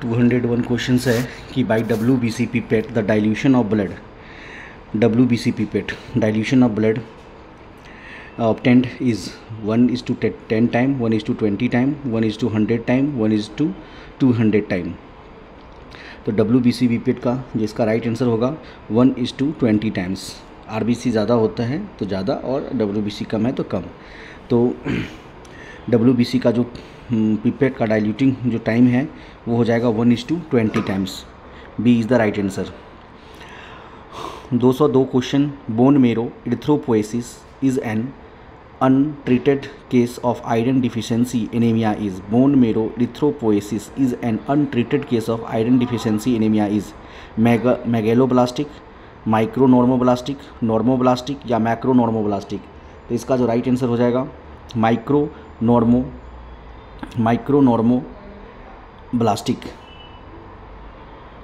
201 questions है कि by WBC pipette the dilution of blood, WBC pipette dilution of blood obtained is 1:10 time, 1:20 time, 1:100 time, 1:200 time. तो WBC pipette का जिसका right answer होगा 1:20 times. RBC ज़्यादा होता है तो ज़्यादा और WBC कम है तो कम। तो WBC का जो पिपेट का डाइल्यूटिंग जो टाइम है वो हो जाएगा 1:20 times. B is the right answer. 202 question, bone marrow erythropoiesis is an untreated case of iron deficiency anemia is bone marrow erythropoiesis is an untreated case of iron deficiency anemia is megaloblastic, micronormoblastic, normoblastic या macronormoblastic। तो इसका जो right answer हो जाएगा माइक्रोनॉर्मोब्लास्टिक।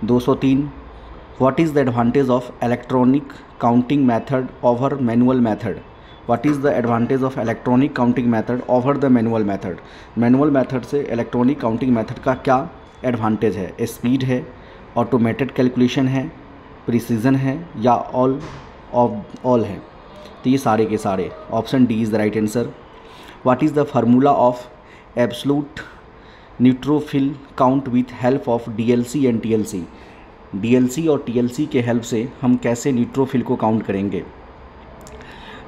203 what is the advantage of electronic counting method over manual method? What is the advantage of electronic counting method over the manual method? Manual method से electronic counting method का क्या advantage है? Speed है, automated calculation है, precision है या all है? तो ये सारे के सारे option D is the right answer. What is the formula of absolute neutrophil count with help of DLC and TLC? DLC और TLC के हेल्प से हम कैसे न्यूट्रोफिल को काउंट करेंगे?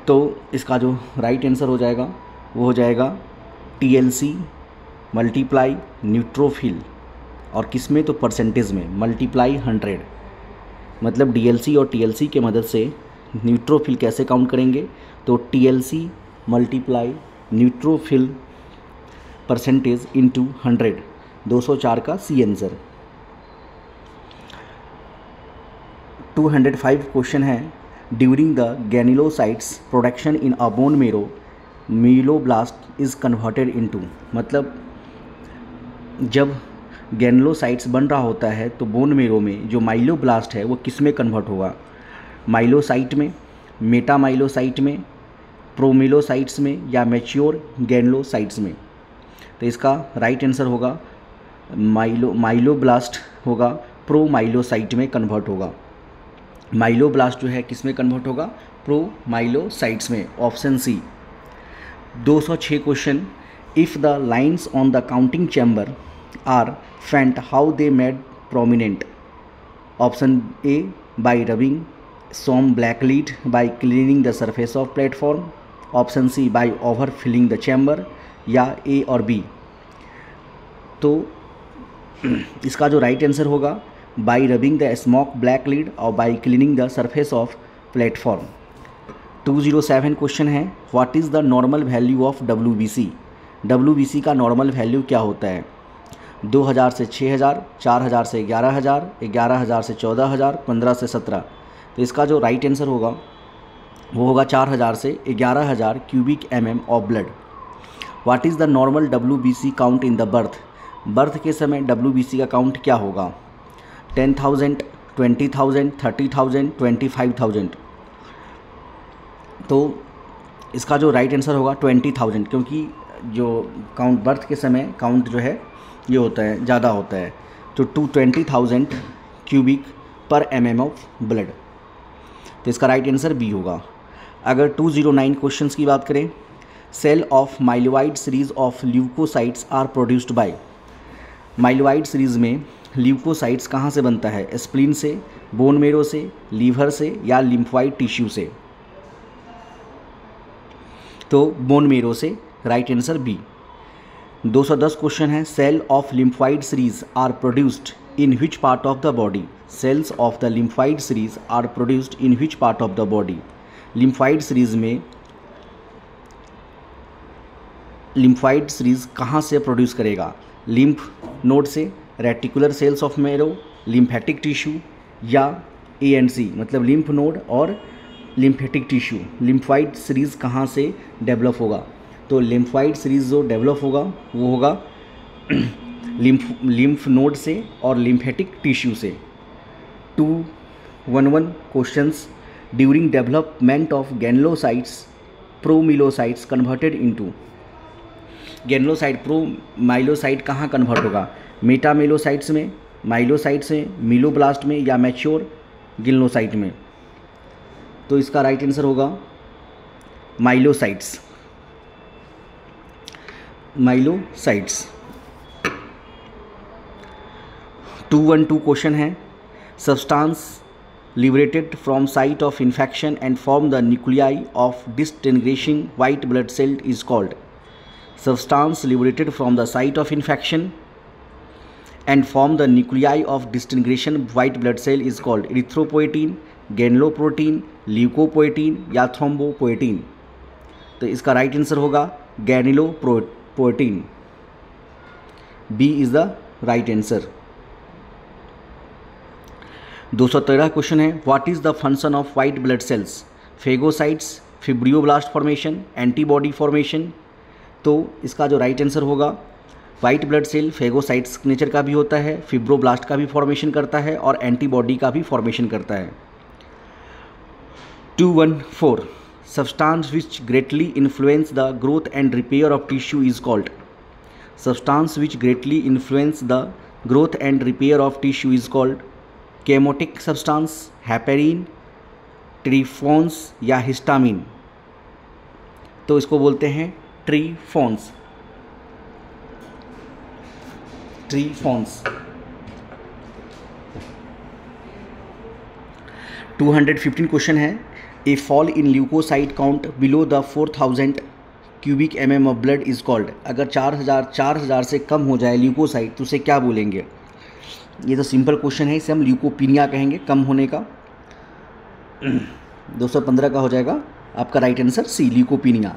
तो इसका जो राइट आंसर हो जाएगा वो हो जाएगा TLC मल्टीप्लाई न्यूट्रोफिल, और किस में? तो परसेंटेज में, मल्टीप्लाई 100। मतलब DLC और TLC के मदद से न्यूट्रोफिल कैसे काउंट करेंगे? तो TLC multiply neutrophil percentage into 100। 204 का सी आंसर। 205 क्वेश्चन है, during the granulocytes production in a bone marrow myeloblast is converted into. मतलब जब गैनुलोसाइट्स बन रहा होता है तो बोन मेरो में जो माइलोब्लास्ट है वो किस में कन्वर्ट होगा? माइलोसाइट में, मेटामाइलोसाइट में, प्रोमिलोसाइट्स में या मैच्योर गैनुलोसाइट्स में? तो इसका राइट आंसर होगा माइलोब्लास्ट होगा प्रोमाइलोसाइट में कन्वर्ट होगा। माइलोब्लास्ट जो है किस में कन्वर्ट होगा? प्रोमाइलोसाइट्स में, option C. 206 question, if the lines on the counting chamber are faint how they made prominent? Option A by rubbing some black lead by cleaning the surface of platform, option C by over filling the chamber, या A और B? तो इसका जो right answer होगा by rubbing the smoke black lead और by cleaning the surface of platform. 207 question है, what is the normal value of WBC? WBC का normal value क्या होता है? 2000 से 6000, 4000 से 11000, 11000 से 14000, 15 से 17। तो इसका जो राइट आंसर होगा वो होगा 4000 से 11000 cubic mm of blood. What is the normal WBC count in the birth? Birth के समय WBC का काउंट क्या होगा? 10,000, 20,000, 30,000, 25,000। तो इसका जो राइट आंसर होगा 20,000, क्योंकि जो काउंट बर्थ के समय काउंट जो है ये होता है, ज़्यादा होता है। तो 20,000 cubic per mm of blood. तो इसका राइट आंसर बी होगा। अगर 209 क्वेश्चंस की बात करें, cell of myeloid series of leukocytes are produced by. Myeloid series में ल्यूकोसाइट्स कहाँ से बनता है? स्प्लीन से, बोन मेरो से, लीवर से या लिम्फोइड टिश्यू से? तो बोन मेरो से, राइट आंसर बी। 210 क्वेश्चन है, cell of lymphoid series are produced in which part of the body? Cells of the lymphoid series are produced in which part of the body? Lymphoid series में lymphoid series कहाँ से produce करेगा? Lymph node से, reticular cells of marrow, lymphatic tissue या ANC, मतलब lymph node और lymphatic tissue. Lymphoid series कहाँ से डेवलप होगा? तो लिम्फोइड सीरीज़ जो डेवलप होगा वो होगा लिम्फ नोड से और लिम्फेटिक टिश्यू से। 211 questions, during development of granulocytes promyelocytes converted into. Granulocyte promyelocyte कहाँ कन्वर्ट होगा? मेटामेलोसाइट्स में, माइलोसाइट्स में, मीलोब्लास्ट में या मैच्योर गिल्नोसाइट में? तो इसका राइट आंसर होगा माइलोसाइट्स। माइलोसाइट्स। 212 क्वेश्चन है, substance liberated from site of infection and form the nuclei of disintegrating white blood cell is called? Substance liberated from the site of infection and form the nuclei of disintegration white blood cell is called erythropoietin, granuloprotein, leukopoietin या thrombopoietin? तो इसका right answer होगा granuloprotein। B is the right answer. 213 question है, what is the function of white blood cells? Phagocytes, fibroblast formation, antibody formation? तो इसका जो right answer होगा, white blood cell phagocytes nature का भी होता है, फिब्रोब्लास्ट का भी फॉर्मेशन करता है और एंटीबॉडी का भी फॉर्मेशन करता है। 214 substance which greatly influence the growth and repair of tissue is called? Substance which greatly influence the growth and repair of tissue is called chemotactic substance, heparin, trephones या histamine? तो इसको बोलते हैं ट्रीफॉन्स। ट्रीफॉन्स। 215 question है, A fall in leukocyte count below the 4000 cubic mm of blood is called? अगर 4000 से कम हो जाए ल्यूकोसाइट तो उसे क्या बोलेंगे? ये तो सिंपल क्वेश्चन है, इसे हम ल्यूकोपीनिया कहेंगे, कम होने का। 215 का हो जाएगा आपका right answer C, leukopenia.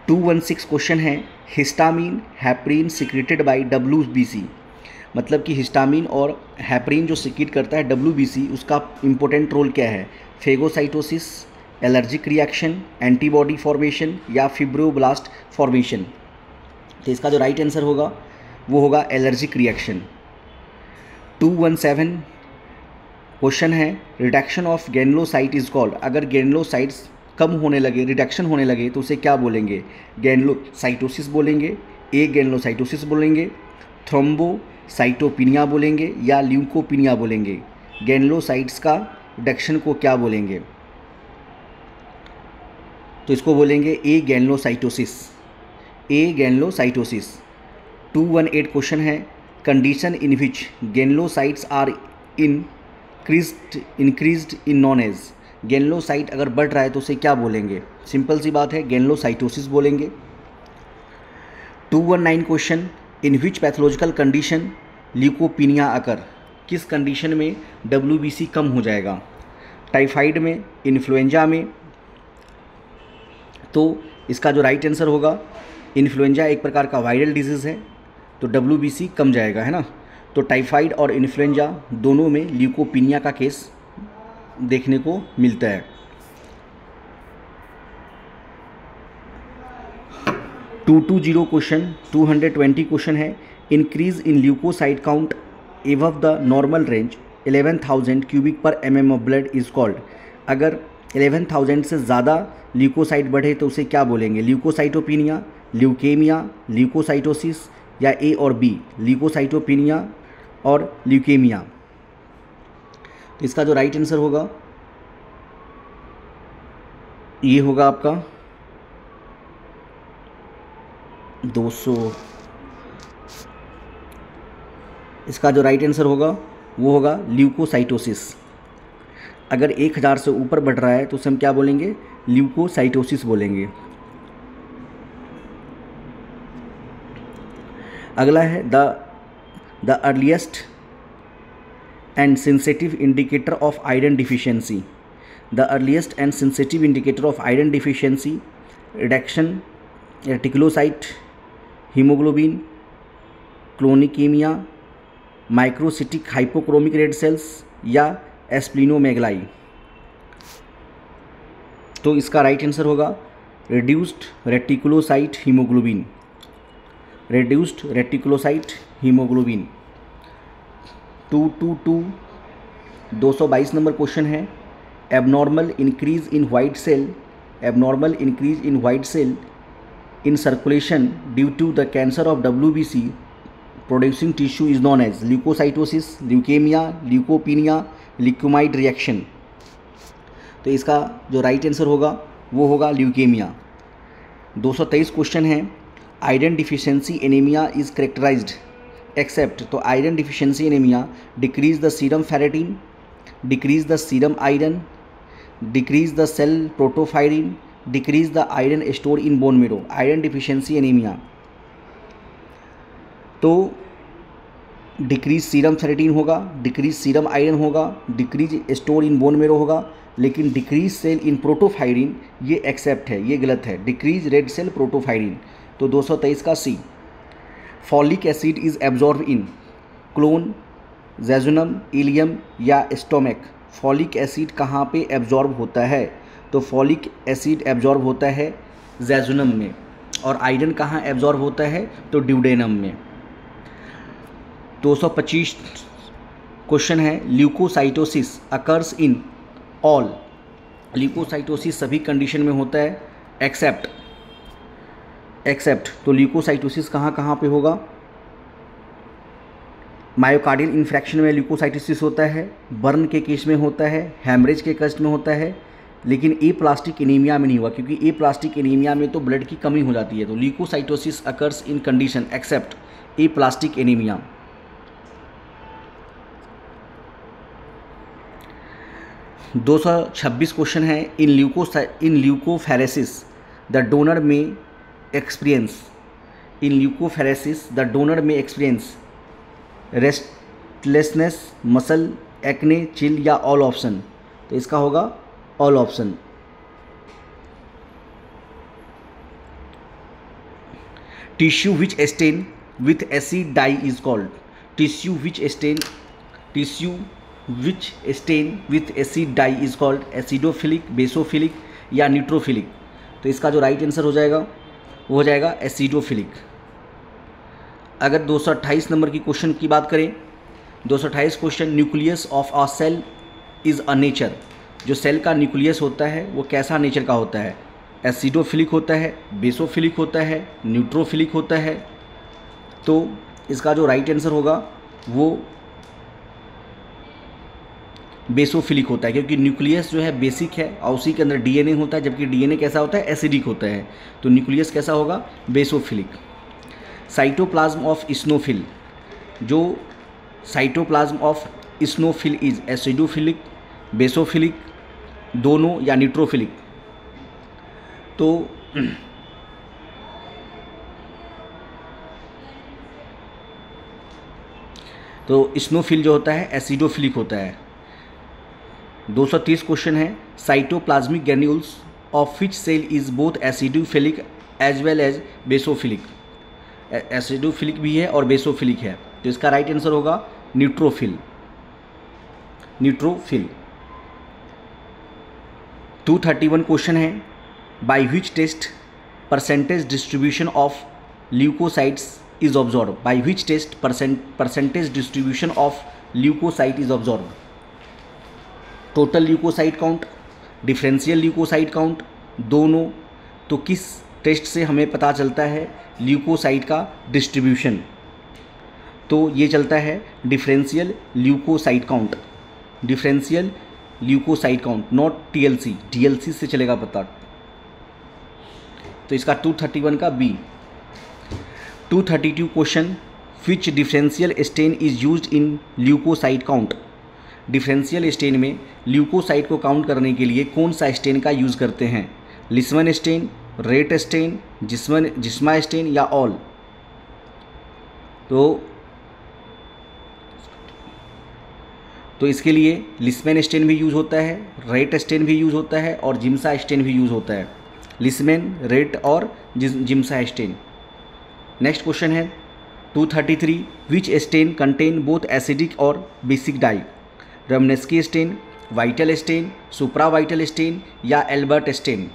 216 question है, histamine, heparin secreted by WBC? मतलब कि हिस्टामिन और हैपरिन जो सिक्रेट करता है WBC, उसका इंपॉर्टेंट रोल क्या है? Phagocytosis, allergic reaction, antibody formation या फिब्रोब्लास्ट फॉर्मेशन? तो इसका जो राइट आंसर होगा वो होगा एलर्जिक रिएक्शन। 217 क्वेश्चन है, reduction of granulocyte is called? अगर ग्रेनुलोसाइट्स कम होने लगे, रिडक्शन होने लगे तो उसे क्या बोलेंगे? ग्रेनुलोसाइटोसिस बोलेंगे, ए ग्रेनुलोसाइटोसिस बोलेंगे, थ्रोम्बोसाइटोपिनिया बोलेंगे या ल्यूकोपिनिया बोलेंगे? ग्रेनुलोसाइट्स का रिडक्शन को क्या बोलेंगे? तो इसको बोलेंगे agranulocytosis. Agranulocytosis. 218 question है, condition in which granulocytes are increased in non age? Granulocyte अगर बढ़ रहा है तो उसे क्या बोलेंगे? सिंपल सी बात है, ग्रेनुलोसाइटोसिस बोलेंगे। 219 क्वेश्चन, इन विच पैथोलॉजिकल कंडीशन ल्यूकोपीनिया अकर? किस कंडीशन में WBC कम हो जाएगा? टाइफाइड में, इन्फ्लुएंजा में? तो इसका जो राइट आंसर होगा, इन्फ्लुएंजा एक प्रकार का वायरल डिजीज़ है तो WBC कम जाएगा, है ना। तो टाइफाइड और इन्फ्लुएंजा दोनों में ल्यूकोपीनिया का केस देखने को मिलता है। 220 क्वेश्चन, 220 क्वेश्चन है, increase in leukocyte count above the normal range 11,000 cubic per mm of blood is called? अगर 11,000 से ज़्यादा ल्यूकोसाइट बढ़े तो उसे क्या बोलेंगे? ल्यूकोसाइटोपिनिया, ल्यूकेमिया, ल्यूकोसाइटोसिस या ए और बी, ल्यूकोसाइटोपिनिया और ल्यूकेमिया? तो इसका जो राइट आंसर होगा ये होगा आपका 200। इसका जो राइट आंसर होगा वो होगा ल्यूकोसाइटोसिस। अगर 1000 से ऊपर बढ़ रहा है तो उसे हम क्या बोलेंगे? ल्यूकोसाइटोसिस बोलेंगे। अगला है the earliest and sensitive indicator of iron deficiency. The earliest and sensitive indicator of iron deficiency, reduction reticulocyte, haemoglobin, क्लोनिकीमिया, माइक्रोसिटिक हाइपोक्रोमिक रेड सेल्स या एस्प्लिनोमेगलाई? तो इसका राइट आंसर होगा reduced reticulocyte haemoglobin. reduced reticulocyte hemoglobin। 222 नंबर question है, abnormal increase in white cell in circulation due to the cancer of WBC producing tissue is known as leukocytosis, leukaemia, leukopenia, leukemoid reaction. तो इसका जो right answer होगा वो होगा leukaemia. 223 question है, iron deficiency anaemia is characterized except. तो iron deficiency anaemia decrease the serum ferritin, decrease the serum iron, decrease the cell protoporphyrin, decrease the iron store in bone marrow. Iron deficiency anaemia तो decrease serum ferritin होगा, decrease serum iron होगा, decrease store in bone मेरो होगा, लेकिन decrease cell इन प्रोटोफायरिन ये accept है, ये गलत है। Decrease red cell protoporphyrin. तो 223 का C. Folic acid is absorb in colon, jejunum, ileum या स्टोमक। फॉलिक एसिड कहाँ पे एब्जॉर्ब होता है? तो फॉलिक एसिड एब्जॉर्ब होता है जेजुनम में। और आयरन कहाँ एब्जॉर्ब होता है? तो ड्यूडेनम में। 225 क्वेश्चन है, leukocytosis occurs in all. Leukocytosis सभी कंडीशन में होता है एक्सेप्ट। तो ल्यूकोसाइटोसिस कहाँ कहाँ पे होगा? मायोकार्डियल इन्फ्रैक्शन में ल्यूकोसाइटोसिस होता है, बर्न के केस में होता है, हैमरेज के केस में होता है, लेकिन ए प्लास्टिक एनीमिया में नहीं हुआ, क्योंकि ए प्लास्टिक एनीमिया में तो ब्लड की कमी हो जाती है। तो leukocytosis occurs in condition except aplastic anaemia. 226 question है, in leukapheresis the donor may experience restlessness, muscle acne, chill या ऑल ऑप्शन। तो इसका होगा all option. Tissue which stain with acid dye is called. Tissue which stain with acid dye is called acidophilic, basophilic या neutrophilic. तो इसका जो right answer हो जाएगा वो हो जाएगा एसिडोफिलिक। अगर 228 नंबर की क्वेश्चन की बात करें, 228 question, nucleus of a cell is a nature. जो सेल का न्यूक्लियस होता है वो कैसा नेचर का होता है? एसिडोफिलिक होता है, बेसोफिलिक होता है, न्यूट्रोफिलिक होता है। तो इसका जो राइट आंसर होगा वो बेसोफिलिक होता है, क्योंकि न्यूक्लियस जो है बेसिक है और उसी के अंदर डीएनए होता है, जबकि डीएनए कैसा होता है? एसिडिक होता है। तो न्यूक्लियस कैसा होगा? बेसोफिलिक। साइटोप्लाज्म ऑफ स्नोफिल, जो cytoplasm of स्नोफिल is acidophilic, basophilic, दोनों या न्यूट्रोफिलिक। तो स्नोफिल जो होता है एसिडोफिलिक होता है। 230 क्वेश्चन है, cytoplasmic granules of which cell is both acidophilic as well as basophilic. Acidophilic भी है और बेसोफिलिक है। तो इसका राइट आंसर होगा न्यूट्रोफिल। 231 क्वेश्चन है, by which test percentage distribution of leukocytes is observe. By which test percentage distribution of leukocyte is observe. Total leukocyte count, differential leukocyte count, दोनों। तो किस टेस्ट से हमें पता चलता है ल्यूकोसाइट का डिस्ट्रीब्यूशन? तो ये चलता है differential leukocyte count. Differential leukocyte count, not TLC. TLC से चलेगा पता। तो इसका 231 का B. 232 question, which differential stain is used in leukocyte count. Differential stain में ल्यूकोसाइट को काउंट करने के लिए कौन सा स्टेन का यूज़ करते हैं? Leishman stand, rate stand, जिस्मा stand या ऑल। तो इसके लिए लिस्मन स्टेन भी यूज़ होता है, रेट स्टेन भी यूज़ होता है और जिम्सा स्टेन भी यूज़ होता है। लिस्मन, रेट और जिम्सा स्टेन। नेक्स्ट क्वेश्चन है 233, which stain contain both acidic और basic dye. Romanowsky stain, vital stain, supra vital stain या एल्बर्ट स्टेन।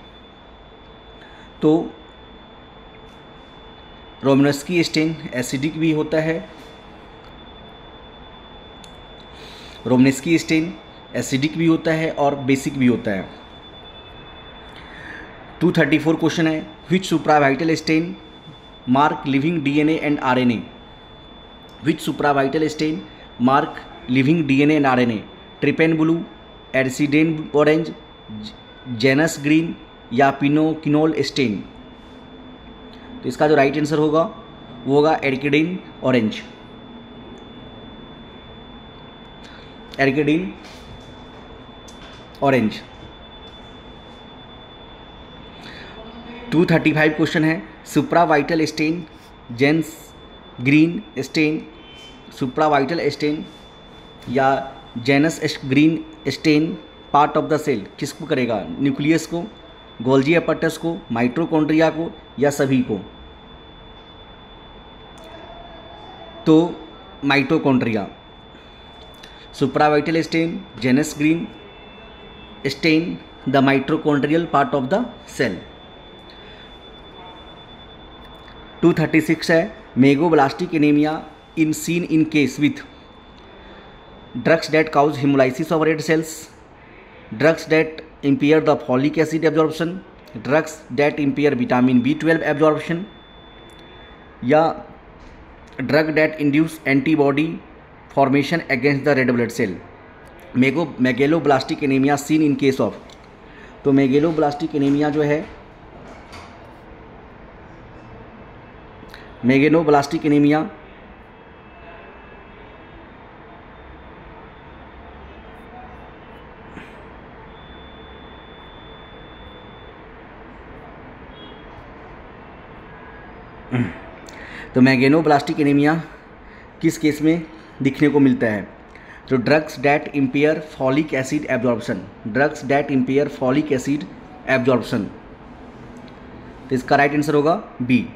तो रोमनेस्की स्टेन एसिडिक भी होता है, रोमनेस्की स्टेन एसिडिक भी होता है और बेसिक भी होता है। 234 क्वेश्चन है, which supra vital stain mark living DNA and RNA. Which supravital stain mark living DNA and RNA, trypan blue, acridine orange, Janus green या पिनोकिनोल स्टेन। तो इसका जो राइट आंसर होगा वो होगा acridine orange, acridine orange. 235 question है, supravital stain, Janus green stain, supravital stain या Janus green stain part of the cell किसको करेगा? न्यूक्लियस को, गोल्जी एपर्टस को, माइटोकॉन्ड्रिया को या सभी को? तो mitochondria. Supravital stain, Janus green stain, the mitochondrial part of the cell. 236 है, megaloblastic anaemia in seen in case with drugs that cause hemolysis of red cells, drugs that impair the folic acid absorption, drugs that impair vitamin B12 absorption या drug that induce antibody formation against the red blood cell। Megaloblastic anaemia seen in case of, तो megaloblastic anaemia जो है, megaloblastic anaemia तो megaloblastic anaemia किस case में दिखने को मिलता है? तो drugs that impair folic acid absorption, drugs that impair folic acid absorption. तो इसका राइट आंसर होगा बी।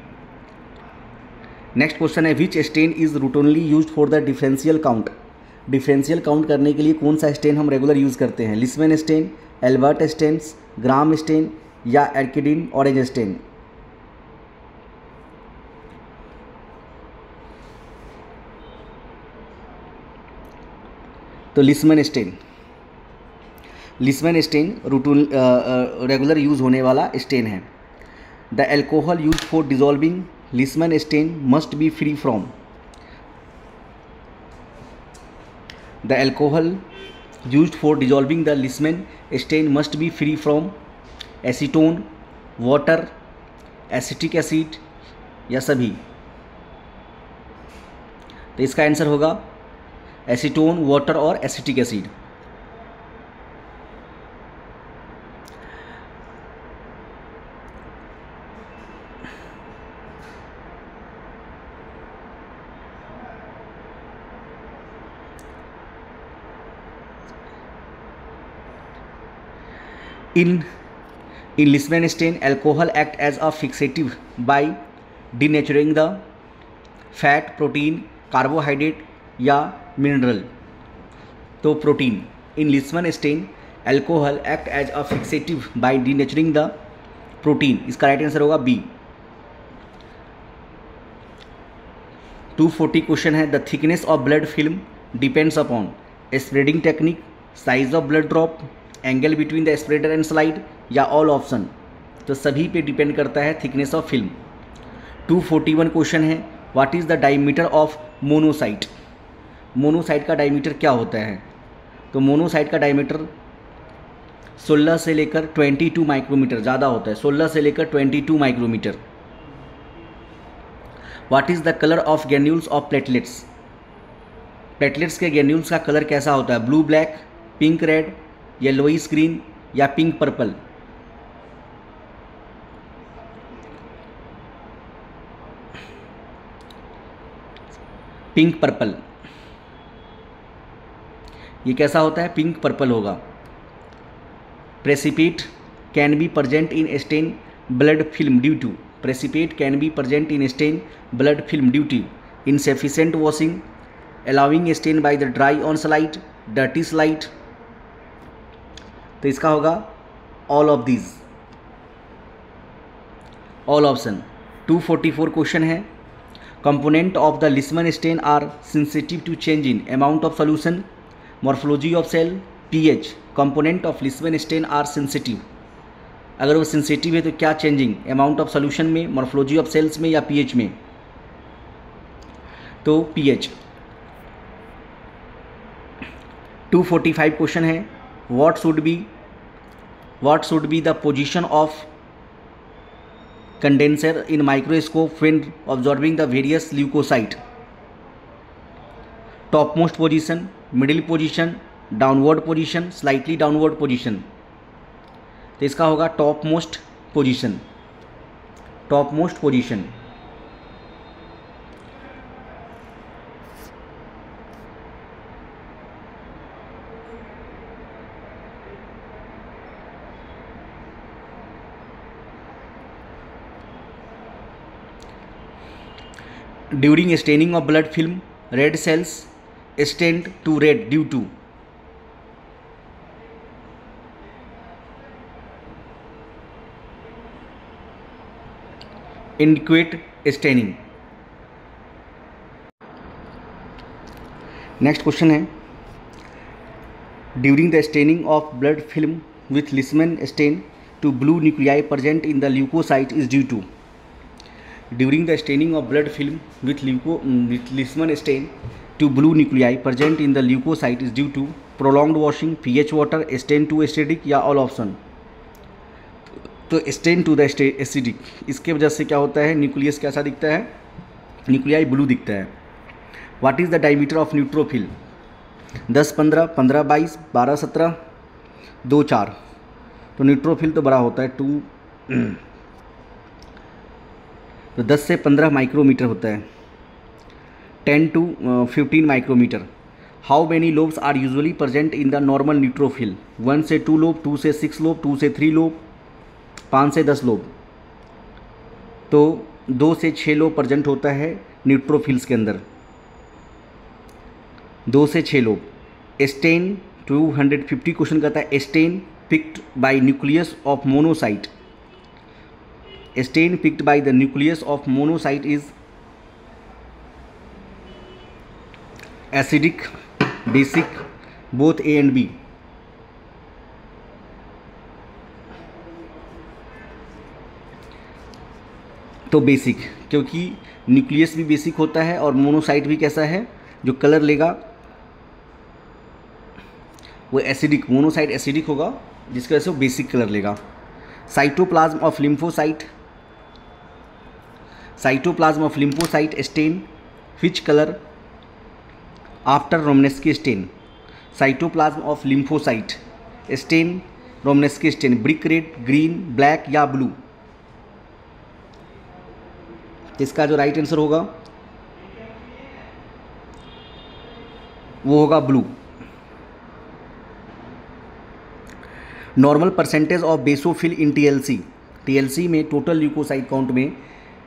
नेक्स्ट क्वेश्चन है, which stain is routinely used for the differential count, differential count करने के लिए कौन सा स्टेन हम रेगुलर यूज़ करते हैं? Leishman stain, Albert stains, Gram stain या एर्किडीन ऑरेंज स्टेन? तो Leishman stain, Leishman stain regular use होने वाला स्टेन है। The alcohol use for dissolving Leishman stain must be free from, the alcohol use for dissolving the Leishman stain must be free from acetone, water, acetic acid या सभी? तो इसका answer होगा acetone, water और acetic acid. In Lisbon stain, alcohol act as a fixative by denaturing the fat, protein, carbohydrate या mineral। तो protein. In Leishman stain alcohol act as a fixative by denaturing the protein. इसका right answer होगा B. 240 question है, the thickness of blood film depends upon spreading technique, size of blood drop, angle between the spreader and slide या all option? तो सभी पे depend करता है thickness of film. 241 question है, what is the diameter of monocyte? Monocyte का diameter क्या होता है? तो मोनोसाइट का डायमीटर 16 से लेकर 22 माइक्रोमीटर ज़्यादा होता है, 16 से लेकर 22 माइक्रोमीटर। What is the colour of granules of platelets? Platelets के ग्रेन्यूल्स का कलर कैसा होता है? Blue black, pink red, yellowish green या पिंक पर्पल? Pink purple. ये कैसा होता है? पिंक पर्पल होगा। Precipitate can be present in stain blood film due to, precipitate can be present in stain blood film due to insufficient washing, allowing stain by the dry on slide, dirty slide? तो इसका होगा all of these, all option. 244 question है, component of the Leishman stain are sensitive to change in amount of solution, morphology of cell, pH. Component of Leishman stain are sensitive, अगर वो sensitive है तो क्या changing? Amount of solution में, morphology of cells में या pH में? तो pH। 245 क्वेश्चन है, what should be the position of condenser in microscope when observing the various leukocyte. Top most position, middle position, downward position, slightly downward position. तो इसका होगा top most position. During staining of blood film, red cells stained to red due to. inadequate staining। Next question है, during the staining of blood film with Leishman stain to blue nuclei present in the leukocyte is due to. During the staining of blood film with Leishman stain to blue nuclei present in the leukocyte is due to prolonged washing, pH water, stain too acidic या all option. तो stain to the acidic, इसके वजह से क्या होता है, nucleus कैसा दिखता है, न्यूक्लियाई ब्लू दिखता है। What is the diameter of neutrophil? 10, 15, 15, 22, 12, 17, 2, 4। तो न्यूट्रोफिल तो बड़ा होता है 2, तो 10 से 15 माइक्रोमीटर होता है, 10 to 15 micrometre. How many lobes are usually present in the normal neutrophil? 1 से 2 लोब, 2 से 6 लोब, 2 से 3 लोब, 5 से 10 लोब। तो 2 से 6 लोब प्रेजेंट होता है न्यूट्रोफिल्स के अंदर, 2 से 6 लोब। स्टेन 250 क्वेश्चन कहता है, stain picked by nucleus of monocyte. Stain picked by the nucleus of monocyte is acidic, basic, both A and B. तो बेसिक, क्योंकि न्यूक्लियस भी बेसिक होता है और मोनोसाइट भी कैसा है, जो कलर लेगा वो एसिडिक, मोनोसाइट एसिडिक होगा, जिसकी वजह से वो बेसिक कलर लेगा। Cytoplasm of lymphocyte stain which colour after Romanowsky stain? Cytoplasm of lymphocyte stain Romanowsky stain, brick red, green, black या ब्लू। इसका जो राइट आंसर होगा वो होगा blue. Normal percentage of basophil in TLC में total leukocyte count में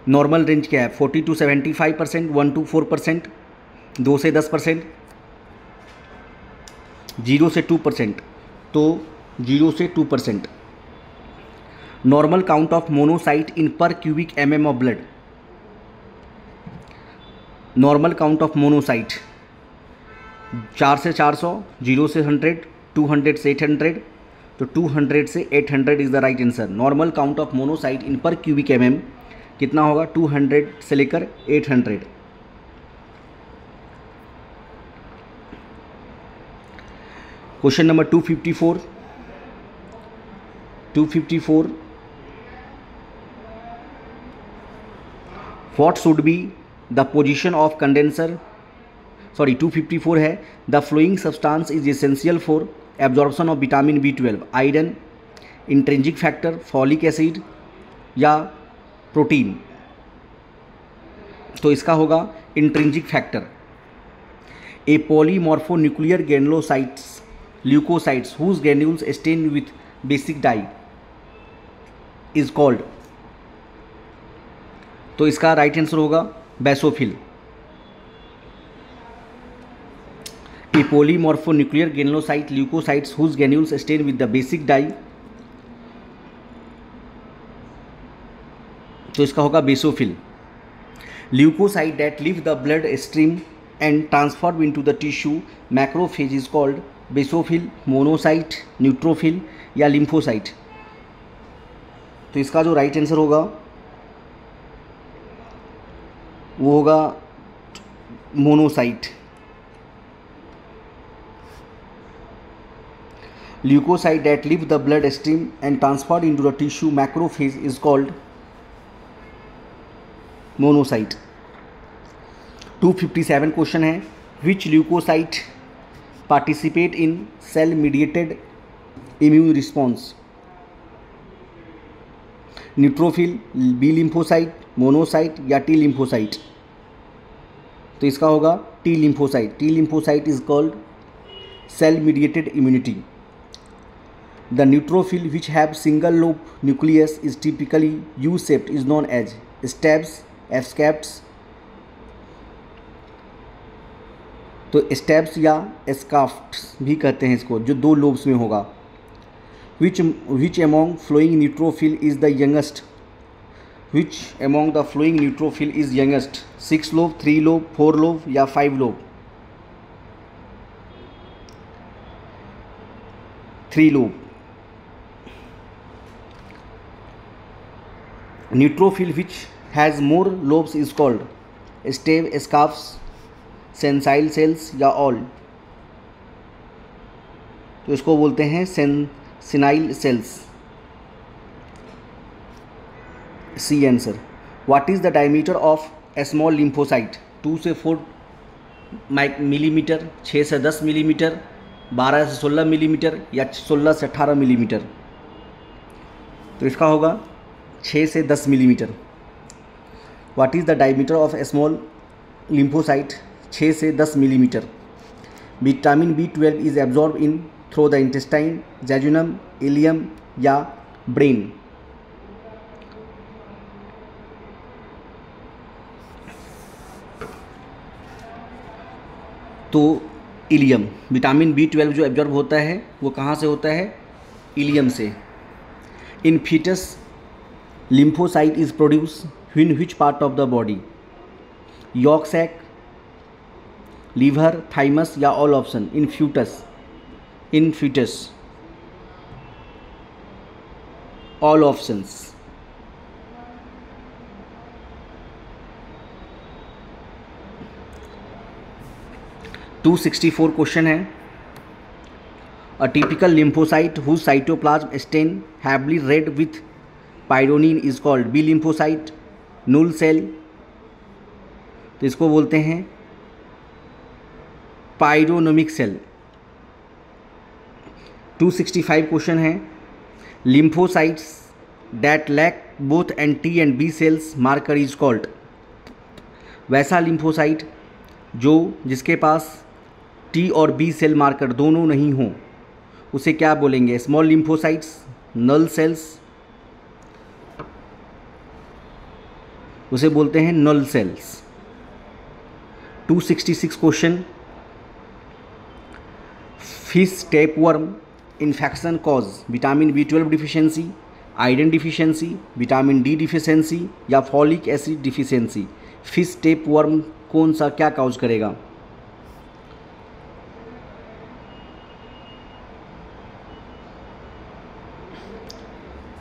normal range क्या है? 40 to 75%, 1 to 4%, 2 से 10%, 0 से 2%। तो 0 से 2%। Normal count of monocyte in per cubic mm of blood. Normal count of monocyte 4 से 400, 0 से 100, 200 से 800। तो 200 से 800 is the right answer. Normal count of monocyte in per cubic mm कितना होगा? 200 से लेकर 800। Question number 254। What should be the position of condenser? 254 है, the following substance is essential for absorption of vitamin B12, iron, intrinsic factor, folic acid या protein. तो इसका होगा intrinsic factor. A polymorphonuclear granulocytes leukocytes whose granules stain with basic dye is called. तो इसका right answer होगा basophil. A polymorphonuclear granulocyte leukocytes whose granules stain with the basic dye, तो इसका होगा basophil. Leukocyte that leave the blood stream and transform into the tissue macrophage is called basophil, monocyte, neutrophil या lymphocyte. तो इसका जो right answer होगा वो होगा monocyte. Leukocyte that leave the blood stream and transfer into the tissue macrophage is called monocyte। 257 क्वेश्चन है, which leukocyte participate in cell mediated immune response? Neutrophil, B lymphocyte, monocyte या T lymphocyte? तो इसका होगा T lymphocyte. T lymphocyte is called cell mediated immunity. The neutrophil which have single lobe nucleus is typically U shaped is known as stabs, एस्कैप्ट्स। तो stabs या एस्काफ्ट्स भी कहते हैं इसको, जो दो लोब्स में होगा। Which among flowing neutrophil is the youngest? Which among the flowing neutrophil is youngest? 6 lobe, 3 lobe, 4 lobe या 5 lobe? 3 lobe। Neutrophil which has more lobes is called stave, scarfs, sensile cells या all? तो इसको बोलते हैं senile cells. C answer. What is the diameter of a small lymphocyte? 2 से 4 millimetre, 6 से 10 millimetre, 12 से 16 millimetre या 16 से 18 मिलीमीटर? तो इसका होगा 6 से 10 millimetre. What is the diameter of a small lymphocyte? 6 से 10 millimetre. Vitamin B12 is absorb in through the intestine, jejunum, ileum या ब्रेन? तो इलियम। विटामिन B12 जो एब्जॉर्ब होता है वो कहाँ से होता है? इलियम से। In foetus lymphocyte is produce in which part of the body? Yolk sac, liver, thymus या all option? In foetus, in foetus all options. Two 64 question है। A typical lymphocyte whose cytoplasm stain heavily red with pyronin is called B lymphocyte, null cell? तो इसको बोलते हैं पायरोनोमिक cell. 265 question है। Lymphocytes that lack both and T and B cells marker is called? वैसा lymphocyte जिसके पास T और बी सेल मार्कर दोनों नहीं हों उसे क्या बोलेंगे? Small lymphocytes, null cells? उसे बोलते हैं null cells. 266 question. Fish tapeworm infection cause vitamin B12 deficiency, iron deficiency, vitamin D deficiency या folic acid deficiency? Fish tapeworm कौन सा क्या काउज करेगा?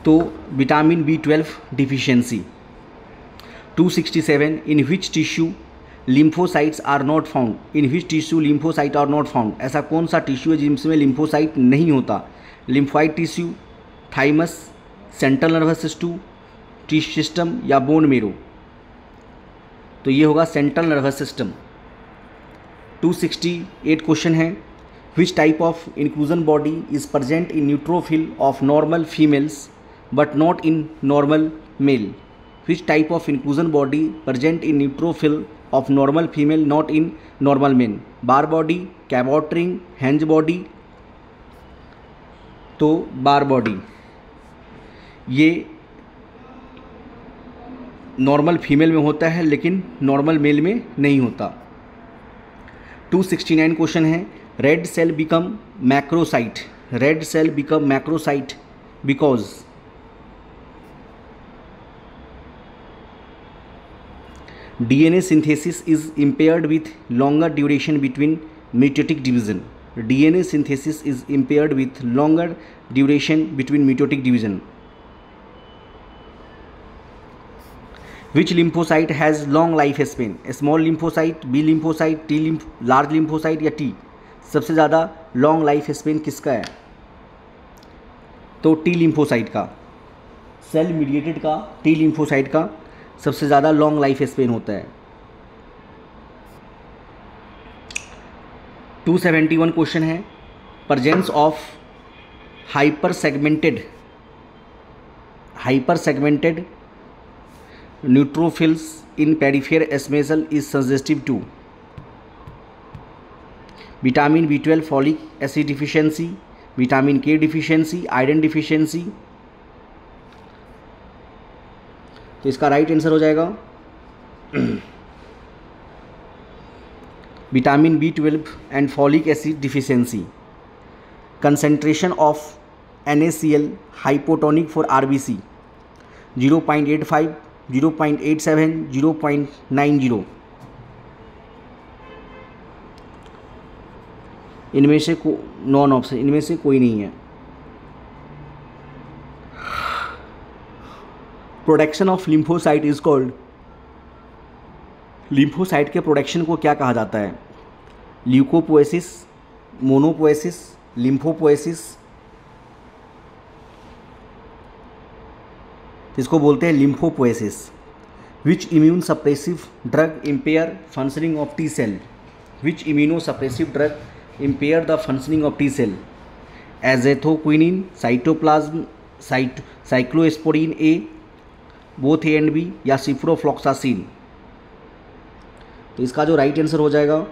तो vitamin B12 deficiency. 267 in which tissue lymphocytes are not found? In which tissue lymphocyte are not found? ऐसा कौन सा tissue है जिसमें लिम्फोसाइट नहीं होता? Lymphoid tissue, thymus, central nervous system या बोन मेरो? तो ये होगा सेंट्रल नर्वस सिस्टम। 268 क्वेश्चन है। Which type of inclusion body is present in neutrophil of normal females but not in normal male? Which type of inclusion body present in neutrophil of normal female not in normal men? Barr body, Cabot ring, Heinz body? तो Barr body. ये normal female में होता है लेकिन normal mail में नहीं होता। 269 question है। Red cell become macrocyte. Red cell become macrocyte because? DNA synthesis is impaired with longer duration between mitotic division. DNA synthesis is impaired with longer duration between mitotic division. Which lymphocyte has long life span, small lymphocyte, B lymphocyte, T large lymphocyte या T? सबसे ज़्यादा long life span किसका है? तो T lymphocyte का, cell mediated का T lymphocyte का सबसे ज़्यादा लॉन्ग लाइफ स्पेन होता है। 271 क्वेश्चन है, presence of hyper segmented neutrophils in peripheral smear is suggestive to vitamin B12, folic acid deficiency, vitamin K deficiency, iron deficiency. तो इसका राइट आंसर हो जाएगा vitamin B12 and folic acid deficiency. Concentration of NaCl hypotonic for RBC 0.85, 0.87, 0.90। इनमें से non option, इनमें से कोई नहीं है। Production of lymphocyte is called, lymphocyte के प्रोडक्शन को क्या कहा जाता है? Leukopoiesis, monopoiesis, lymphopoiesis. इसको बोलते हैं lymphopoiesis. Which immune suppressive drug impair functioning of T cell, which immuno suppressive drug impair the functioning of T cell? Azathioprine, cytoplasm, cyclosporine A, both A and B, या ciprofloxacin? तो इसका जो right answer हो जाएगा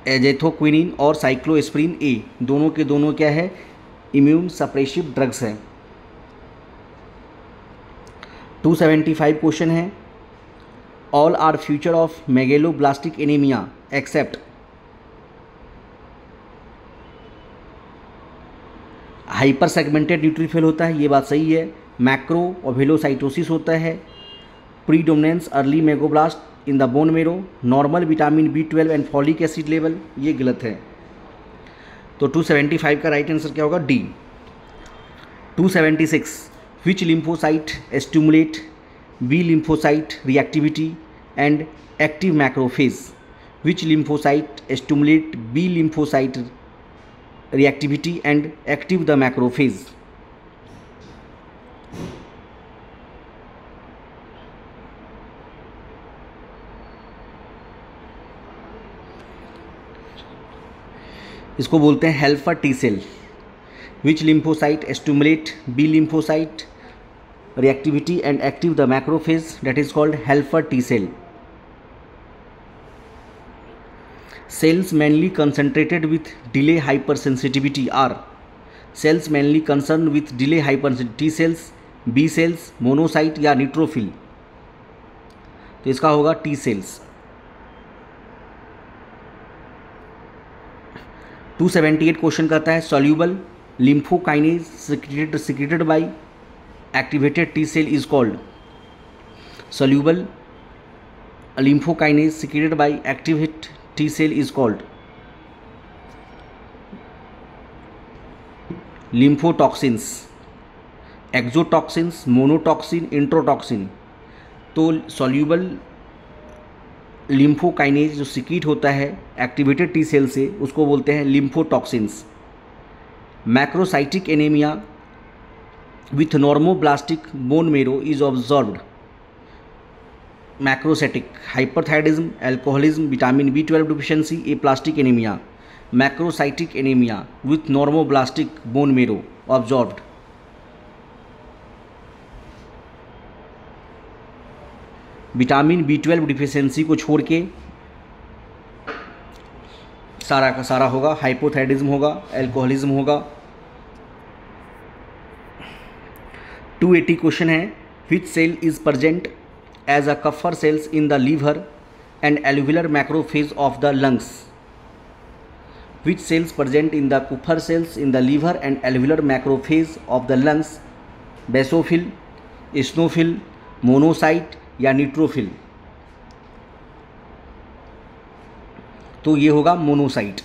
एजेथोक्विनिन और cyclosporin ए, दोनों के दोनों क्या है? इम्यून सप्रेसिव ड्रग्स हैं। 275 क्वेश्चन है, all are feature of megaloblastic anaemia except, hyper segmented neutrophil होता है, ये बात सही है। मैक्रो ओवेलोसाइटोसिस होता है, predominance early megaloblast in the bone marrow, normal vitamin B12 and folic acid level, ये गलत है। तो 275 का राइट आंसर क्या होगा? D. 276 which lymphocyte stimulate B lymphocyte reactivity and active macrophage, which lymphocyte stimulate B lymphocyte reactivity and active the macrophage? इसको बोलते हैं helper T cell. Which lymphocyte stimulate B lymphocyte reactivity and active the macrophage, that is called helper T cell. Cells mainly concentrated with delay hypersensitivity are cells mainly concerned with delay hypersensitivity, T cells, B cells, monocyte या neutrophil? तो इसका होगा T cells। 278 question करता है, soluble lymphokinase secreted by activated T cell is called, soluble lymphokinase secreted by activated T cell is called lymphotoxins, exotoxins, monotoxin, इंट्रोटॉक्सिन। तो soluble lymphokinase जो secrete होता है एक्टिवेटेड टी सेल से, उसको बोलते हैं lymphotoxins। Macrocytic anaemia with normoblastic bone marrow is observed, macrocytic hyperthyroidism, alcoholism, vitamin B12 deficiency, aplastic anemia, macrocytic anemia with normoblastic bone marrow observed। Vitamin B12 deficiency को छोड़ के सारा का सारा होगा, हाइपोथायराइडिज्म होगा, एल्कोहलिज्म होगा। 280 क्वेश्चन है, which cell is present as a Kupffer cells in the liver and alveolar macrophage of the lungs, which cells present in the Kupffer cells in the liver and alveolar macrophage of the lungs? Basophil, eosinophil, monocyte या neutrophil? तो ये होगा monocyte,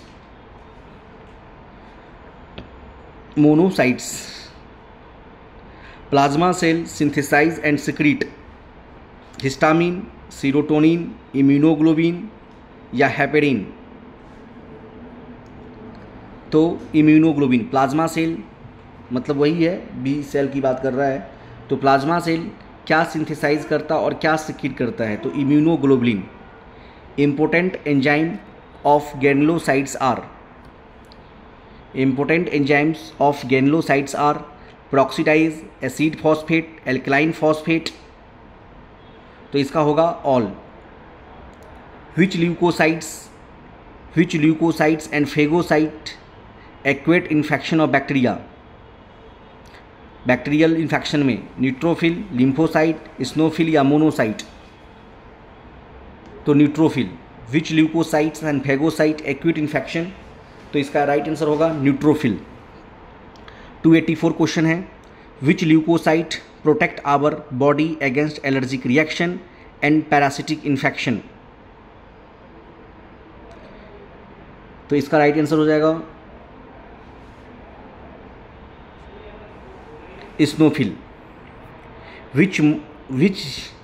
monocytes. Plasma cell synthesize and secrete histamine, serotonin, immunoglobin या heparin. तो immunoglobin. Plasma cell मतलब वही है, B cell की बात कर रहा है। तो प्लाज्मा सेल क्या सिंथेसाइज करता और क्या सिक्रीट करता है? तो immunoglobulin. Important enzyme of granulocytes are, important enzymes of granulocytes are peroxidase, acid phosphate, alkaline phosphate. तो इसका होगा all. which leukocytes and phagocyte acute infection of bacteria, bacterial infection में न्यूट्रोफिल, लिम्फोसाइट, स्नोफिल या monocyte? तो neutrophil. Which leukocytes and phagocyte acute infection? तो इसका right answer होगा neutrophil. 284 question है, which leukocyte protect our body against allergic reaction and parasitic infection? तो इसका right answer हो जाएगा eosinophil. Which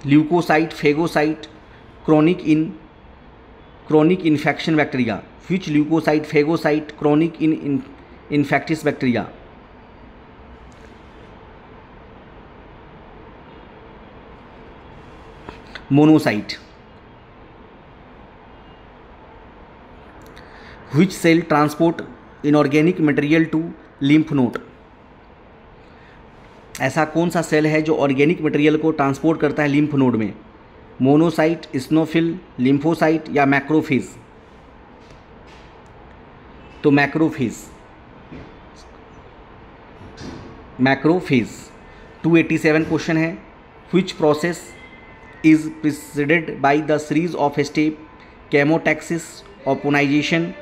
leukocyte phagocyte chronic infection bacteria? Which leukocyte phagocyte chronic infects bacteria? Monocyte. Which cell transport inorganic material to lymph node? ऐसा कौन सा cell है जो organic material को ट्रांसपोर्ट करता है लिम्फ नोड में? मोनोसाइट, स्नोफिल, लिम्फोसाइट या मैक्रोफेज? तो मैक्रोफेज। 287 क्वेश्चन है, which process is preceded by the series of step chemotaxis, opsonization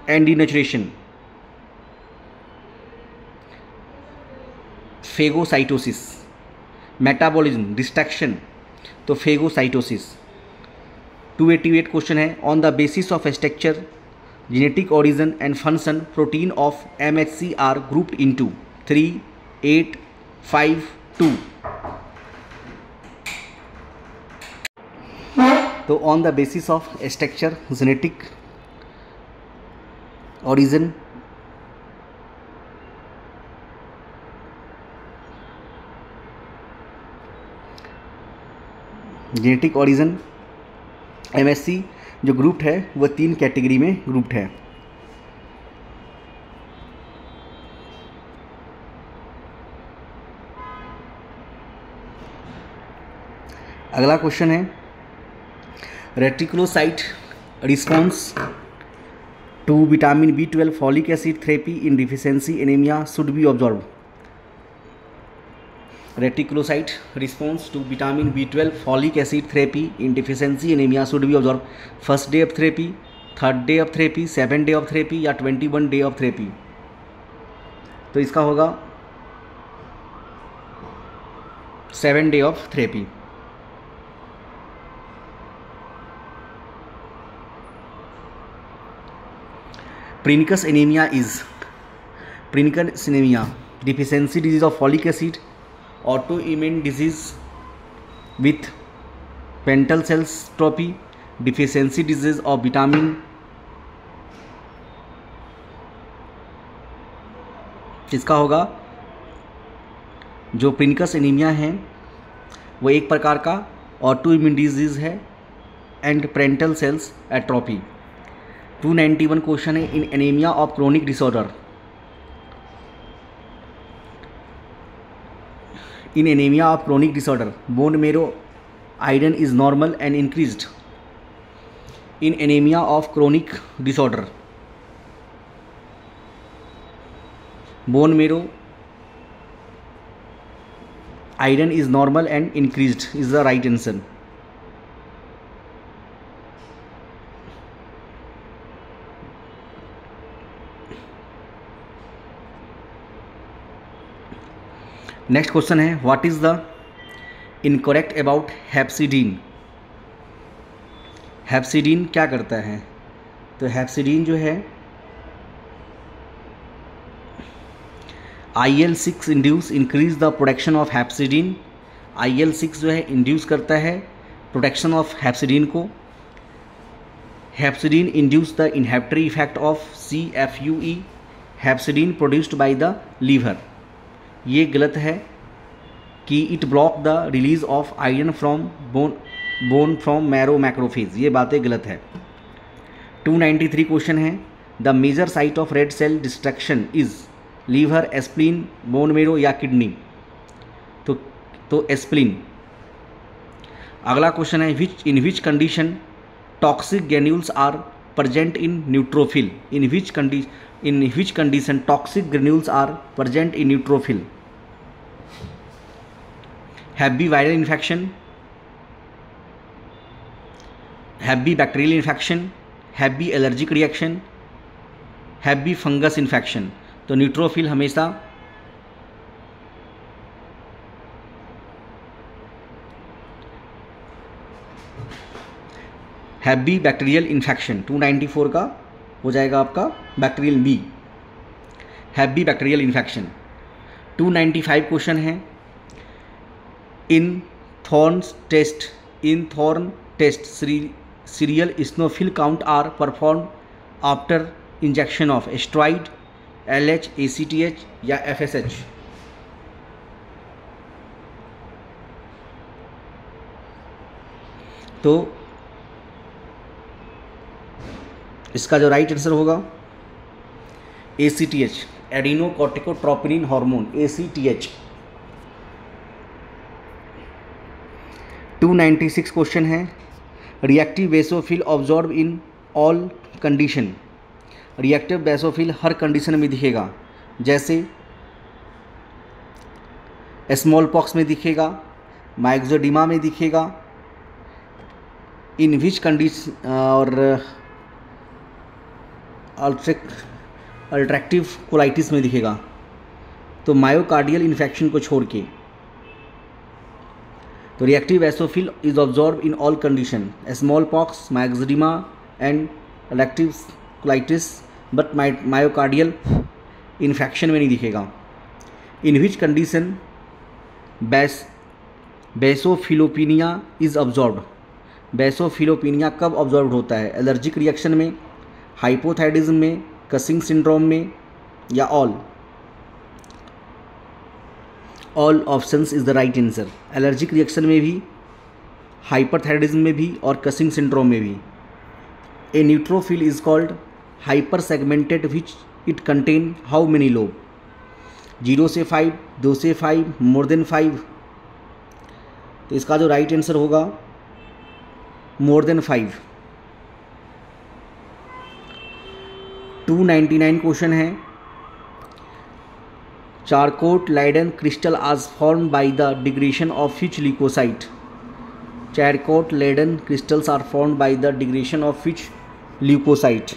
and denaturation? Phagocytosis. Metabolism, destruction? तो फेगोसाइटोसिस। 288 क्वेश्चन है, on the basis of structure, genetic origin and function protein of MHC are grouped into 3, 8, 5, 2? तो on the basis of structure, genetic origin, genetic origin, MSC जो grouped है वो 3 category में grouped है। अगला question है, reticulocyte response to vitamin B12 folic acid therapy in deficiency anaemia should be observe? Reticulocyte response to vitamin B12 folic acid therapy in deficiency anaemia should be observe? First day of therapy, third day of therapy, 7 day of therapy या 21 day of therapy? तो इसका होगा 7 day of therapy. Pernicious anaemia deficiency disease of folic acid, autoimmune disease with pental cells trophy, deficiency disease of vitamin? इसका होगा जो प्रीनिकस anaemia है वो एक प्रकार का ऑटोइम्यून डिजीज है and parietal cells atrophy. 291 question है, in anaemia of chronic disorder, in anemia of chronic disorder bone marrow iron is normal and increased? In anemia of chronic disorder bone marrow iron is normal and increased is the right answer. Next question है, what is the incorrect about hepcidin? Hepcidin क्या करता है? तो hepcidin जो है IL-6 induce increase the production of hepcidin. IL-6 जो है induce करता है प्रोडक्शन ऑफ हेप्सिडीन को। Hepcidin induce the inhibitory effect of CFUE, hepcidin produced by the liver. ये गलत है कि it block the release of iron from bone from marrow macrophage, ये बातें गलत है। 293 क्वेश्चन है, the major site of red cell destruction is liver, spleen, bone marrow या किडनी। तो एस्प्लीन। अगला क्वेश्चन है, in which condition toxic granules are present in neutrophil. In which condition toxic granules are present in neutrophil. Heavy viral infection, heavy bacterial infection, heavy allergic reaction, heavy fungus infection. तो neutrophil हमेशा heavy bacterial infection. 294 का हो जाएगा आपका bacterial B, heavy bacterial infection. 295 question है, in Thorn test serial eosinophil count are perform after injection of steroid, LH, ACTH या FSH। तो इसका जो राइट आंसर होगा ACTH, adrenocorticotropin hormone, ACTH। 296 question है, reactive basophil observe in all condition. Reactive basophil her condition में दिखेगा, जैसे small pox में दिखेगा, माइक्सोडिमा में दिखेगा, इन विच कंडीशन और अल्ट्रैक्टिव कोलाइटिस में दिखेगा। तो मायोकार्डियल इन्फेक्शन को छोड़ के। तो reactive basophil is observe in all condition, small pox, myxoedema and ulcerative colitis, but myocardial infection में नहीं दिखेगा। इन विच कंडीशन बेसोफिलोपिनिया इज ऑब्जॉर्ब्ड। बेसोफिलोपिनिया कब ऑब्जॉर्व होता है? एलर्जिक रिएक्शन में, हाइपोथायरिज्म में, कसिंग सिंड्रोम में या all options is the right answer. Allergic reaction में भी, हाइपरथायरिज्म में भी और कसिंग सिंड्रोम में भी। A neutrophil is called hyper segmented which it contain how many lobe? 0 से 5, 2 से 5, मोर देन 5। तो इसका जो राइट आंसर होगा मोर देन 5। 299 क्वेश्चन है, Charcot Leyden crystal as form by the degradation of which leukocyte? Charcot Leyden crystals are form by the degradation of which leukocyte?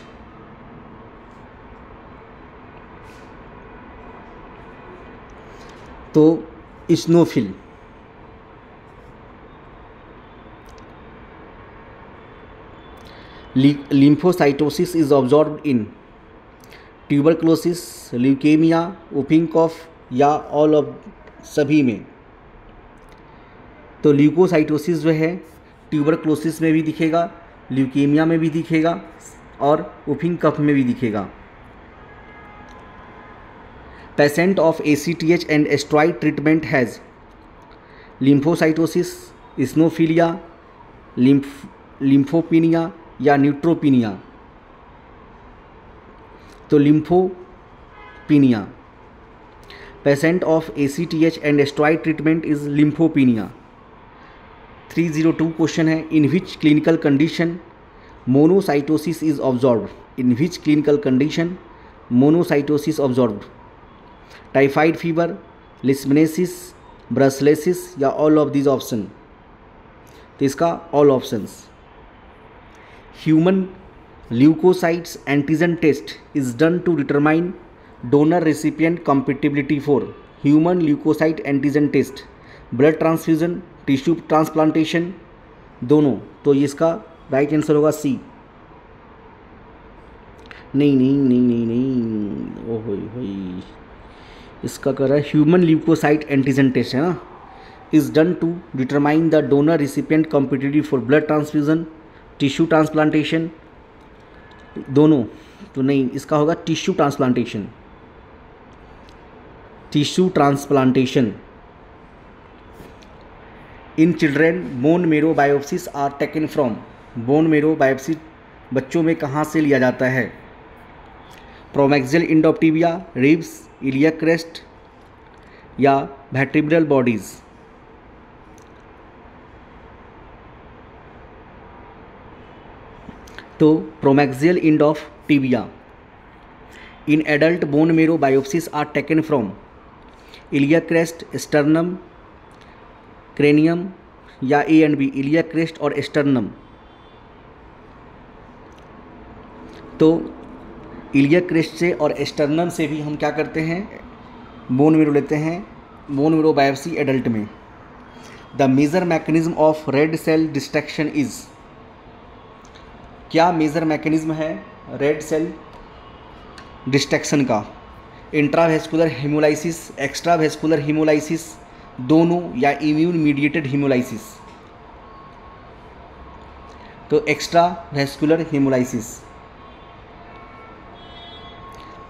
तो eosinophil. Lymphocytosis is observed in tuberculosis, leukaemia, whooping cough या all of सभी में? तो leukocytosis जो है tuberculosis में भी दिखेगा, ल्यूकेमिया में भी दिखेगा और वुपिंग कफ में भी दिखेगा। Patient of ACTH and steroid treatment has lymphocytosis, eosinophilia, lymphopenia या न्यूट्रोपिनिया? तो lymphopenia. Patient of ACTH and steroid treatment is lymphopenia. 302 question है, in which clinical condition monocytosis is observed? In which clinical condition monocytosis observed? Typhoid fever, leishmaniasis, brucellosis या all of these option? तो इसका all options. Human leukocytes antigen test is done to determine donor recipient compatibility for human leukocyte antigen test, blood transfusion, tissue transplantation, दोनों। तो ये इसका right answer होगा सी। नहीं नहीं नहीं नहीं नहीं, ओ होई इसका कर रहा है ह्यूमन ल्यूकोसाइट एंटीजन टेस्ट है ना, is done to determine the donor recipient competitive for blood transfusion, tissue transplantation, दोनों तो नहीं, इसका होगा tissue transplantation. Tissue transplantation in children bone marrow biopsies are taken from, bone marrow biopsy बच्चों में कहाँ से लिया जाता है? Proximal end of tibia, ribs, iliac crest या वर्टेब्रल बॉडीज। तो proximal end of tibia. In adult bone marrow biopsies are taken from iliac crest, sternum, cranium या A and B, iliac crest और स्टर्नम। तो iliac crest से और sternum से भी हम क्या करते हैं, बोन मेरो लेते हैं, बोन मेरो बायोप्सी एडल्ट में। The major mechanism of red cell destruction is, क्या मेजर मैकेनिज्म है रेड सेल डिस्ट्रक्शन का? इंट्रावेस्कुलर हेमोलाइसिस, एक्स्ट्रावेस्कुलर हेमोलाइसिस, दोनों या इम्यून मीडिएटेड हेमोलाइसिस? तो extravascular haemolysis.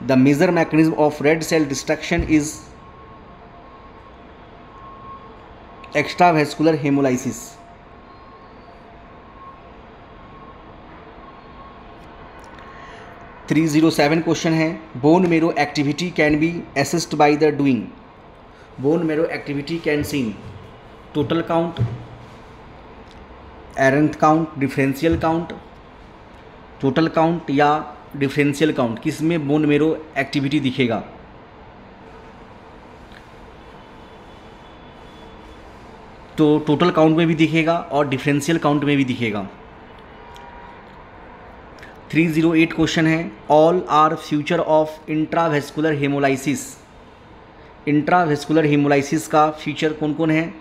The major mechanism of red cell destruction is extravascular haemolysis. Three 307 question है, bone marrow activity can be assist by the doing, bone marrow activity can seen total count, Arneth count, differential count, total count या differential count, किस में bone marrow activity दिखेगा? तो total count में भी दिखेगा और डिफरेंशियल काउंट में भी दिखेगा। 308 क्वेश्चन है, all are feature of intravascular haemolysis, intravascular haemolysis का फ्यूचर कौन कौन है?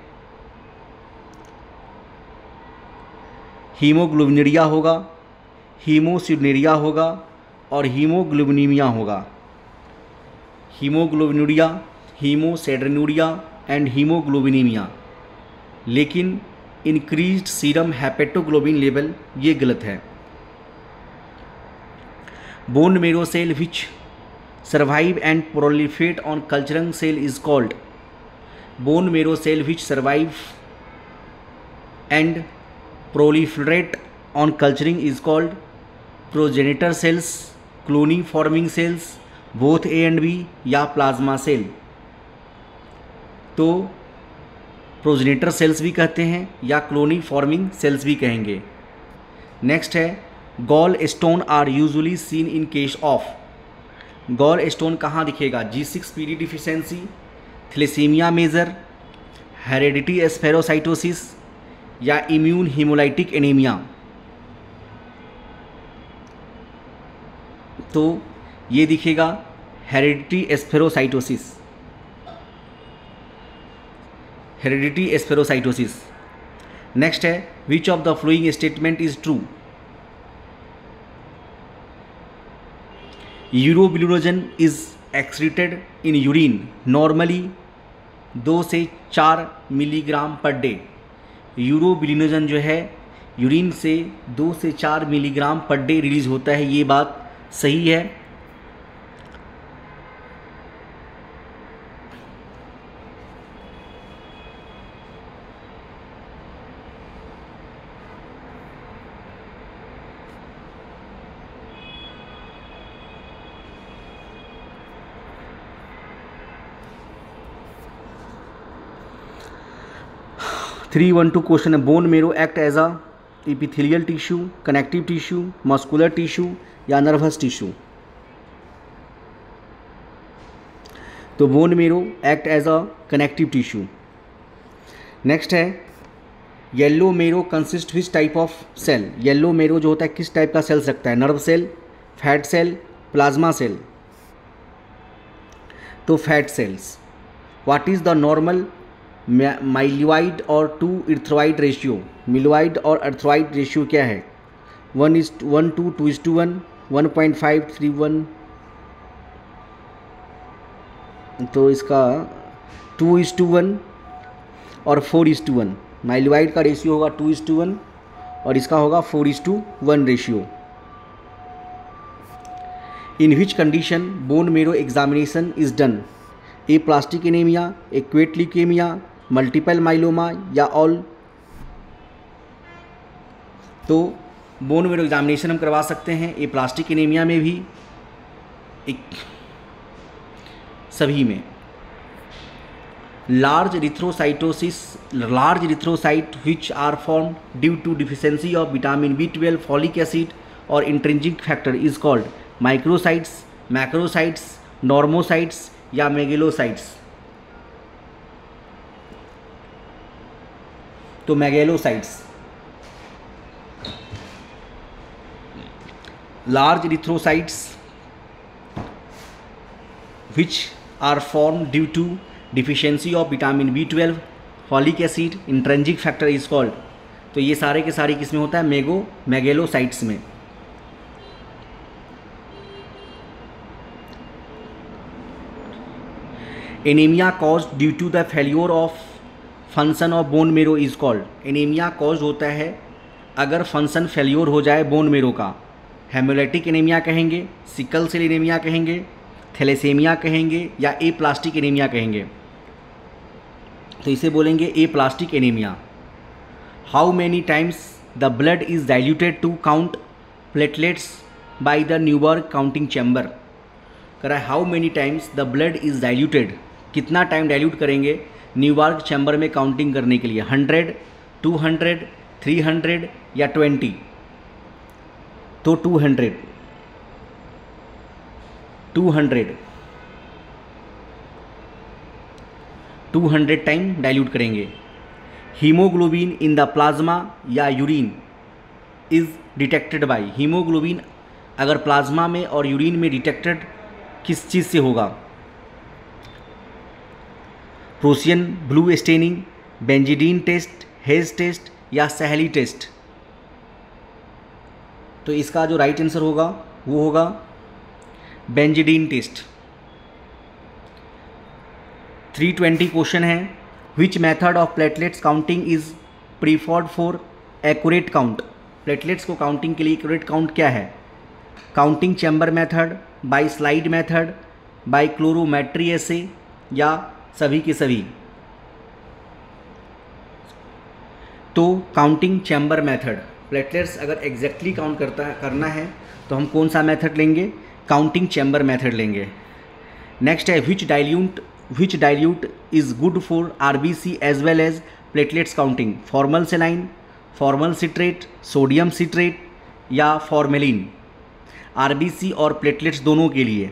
हीमोग्लोबिनुरिया होगा, हीमोसिडनेरिया होगा और हीमोग्लोबिनीमिया होगा। Haemoglobinuria, haemosiderinuria and haemoglobinaemia. लेकिन इंक्रीज्ड सीरम हेपेटोग्लोबिन लेवल ये गलत है। Bone marrow cell which survive and proliferate on culturing cell is called, bone marrow cell which survive and proliferate on culturing is called progenitor cells, cloning forming cells, both A and B या plasma cell. तो progenitor sales भी कहते हैं या cloning forming sales भी कहेंगे। Next है, gall stone are usually seen in case of, gall stone कहाँ दिखेगा? G6PD deficiency, thalassaemia major, hereditary spherocytosis या इम्यून हीमोलाइटिक एनीमिया। तो ये दिखेगा hereditary spherocytosis, hereditary spherocytosis. Next है, which of the following statement is true? Urobilinogen is excreted in urine normally 2 से 4 milligram per day. Urobilinogen जो है urine से 2 से 4 मिलीग्राम पर डे रिलीज होता है, ये बात सही है। थ्री 1-2 क्वेश्चन है, bone marrow act as a epithelial tissue, connective tissue, muscular tissue या नर्वस टिश्यू? तो bone marrow act as a connective tissue. Next है, yellow marrow consist which type of cell, yellow marrow जो होता है किस type का cells रखता है? Nerve cell, fat cell, plasma cell? तो fat cells. What is the normal myeloid और टू इर्थ्रोइड रेशियो, मिलोइड और अर्थ्रोइड रेशियो क्या है? 1:1, 2:1, 1.5, 3:1, तो इसका 2:1 और 4:1, माइलोवाइड का रेशियो होगा 2:1 और इसका होगा 4:1 ratio. In which condition bone marrow examination is done? Aplastic anaemia, acute leukaemia, multiple myeloma या ऑल? तो बोन मेरो एग्जामिनेशन हम करवा सकते हैं ए प्लास्टिक एनीमिया में भी, सभी में। Large erythrocyte which are form due to deficiency of vitamin B12, folic acid और intrinsic factor is called microcytes, macrocytes, normocytes या मेगेलोसाइट्स? तो megalocytes. Large erythrocytes which are formed due to deficiency of vitamin B12, folic acid, intrinsic factor is called। तो ये सारे के सारे किस में होता है? मेगेलोसाइट्स में। Anaemia caused due to the failure of function of bone marrow is called. Anaemia cause होता है अगर फंक्शन फेल्योर हो जाए बोन मेरो का। हेमोलाइटिक एनीमिया कहेंगे, सिकल सेल एनीमिया कहेंगे, थैलेसेमिया कहेंगे या ए प्लास्टिक एनीमिया कहेंगे? तो इसे बोलेंगे aplastic anaemia. How many times the blood is diluted to count platelets by the Neubauer counting chamber? कह रहा है how many times the blood is diluted, कितना टाइम डाइल्यूट करेंगे न्यूबर्ग चैम्बर में काउंटिंग करने के लिए? 100, 200, 300 या 20? तो 200 टाइम डाइल्यूट करेंगे। हीमोग्लोबिन इन द प्लाज्मा या urine is detected by? Haemoglobin अगर प्लाज्मा में और यूरिन में डिटेक्टेड किस चीज़ से होगा? Prussian blue staining, benzidine test, Hay's test या सहेली टेस्ट? तो इसका जो राइट आंसर होगा वो होगा बेंजीडीन टेस्ट। 320 क्वेश्चन है। Which method of platelets counting is preferred for accurate count? Platelets को काउंटिंग के लिए एक्यूरेट काउंट क्या है? Counting chamber method, by slide method, by colorimetry assay या सभी के सभी? तो काउंटिंग चैम्बर मेथड। प्लेटलेट्स अगर एग्जैक्टली काउंट करना है तो हम कौन सा मेथड लेंगे? काउंटिंग चैम्बर मेथड लेंगे। नेक्स्ट है which dilute is good for RBC as well as platelets counting? Formal सेलाइन, formol citrate, sodium citrate या फॉर्मेलिन? RBC और प्लेटलेट्स दोनों के लिए।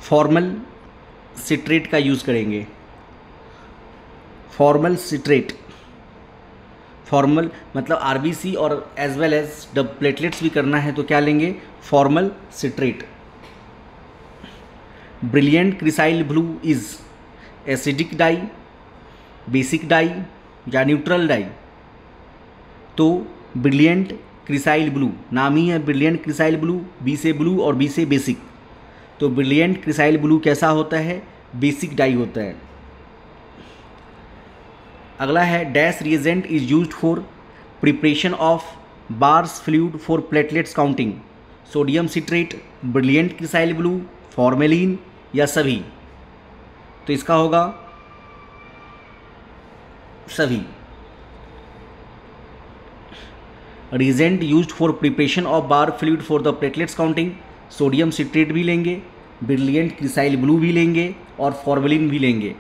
फॉर्मल सिट्रेट का यूज़ करेंगे। फॉर्मल सिट्रेट, फॉर्मल मतलब RBC और as well as the platelets भी करना है तो क्या लेंगे? Formol citrate. Brilliant cresyl blue is acidic dye, basic dye या न्यूट्रल डाई? तो ब्रिलियंट क्रिसाइल ब्लू, नाम ही है ब्रिलियंट क्रिसाइल ब्लू, बी से ब्लू और बी से बेसिक। तो ब्रिलियंट क्रिसाइल ब्लू कैसा होता है? बेसिक डाई होता है। अगला है dash reagent is used for preparation of bars fluid for platelets counting? Sodium citrate, brilliant cresyl blue, formalin या सभी? तो इसका होगा सभी। Reagent used for preparation of bar fluid for the platelets counting, sodium citrate भी लेंगे, brilliant cresyl blue भी लेंगे और फॉर्मेलिन भी लेंगे।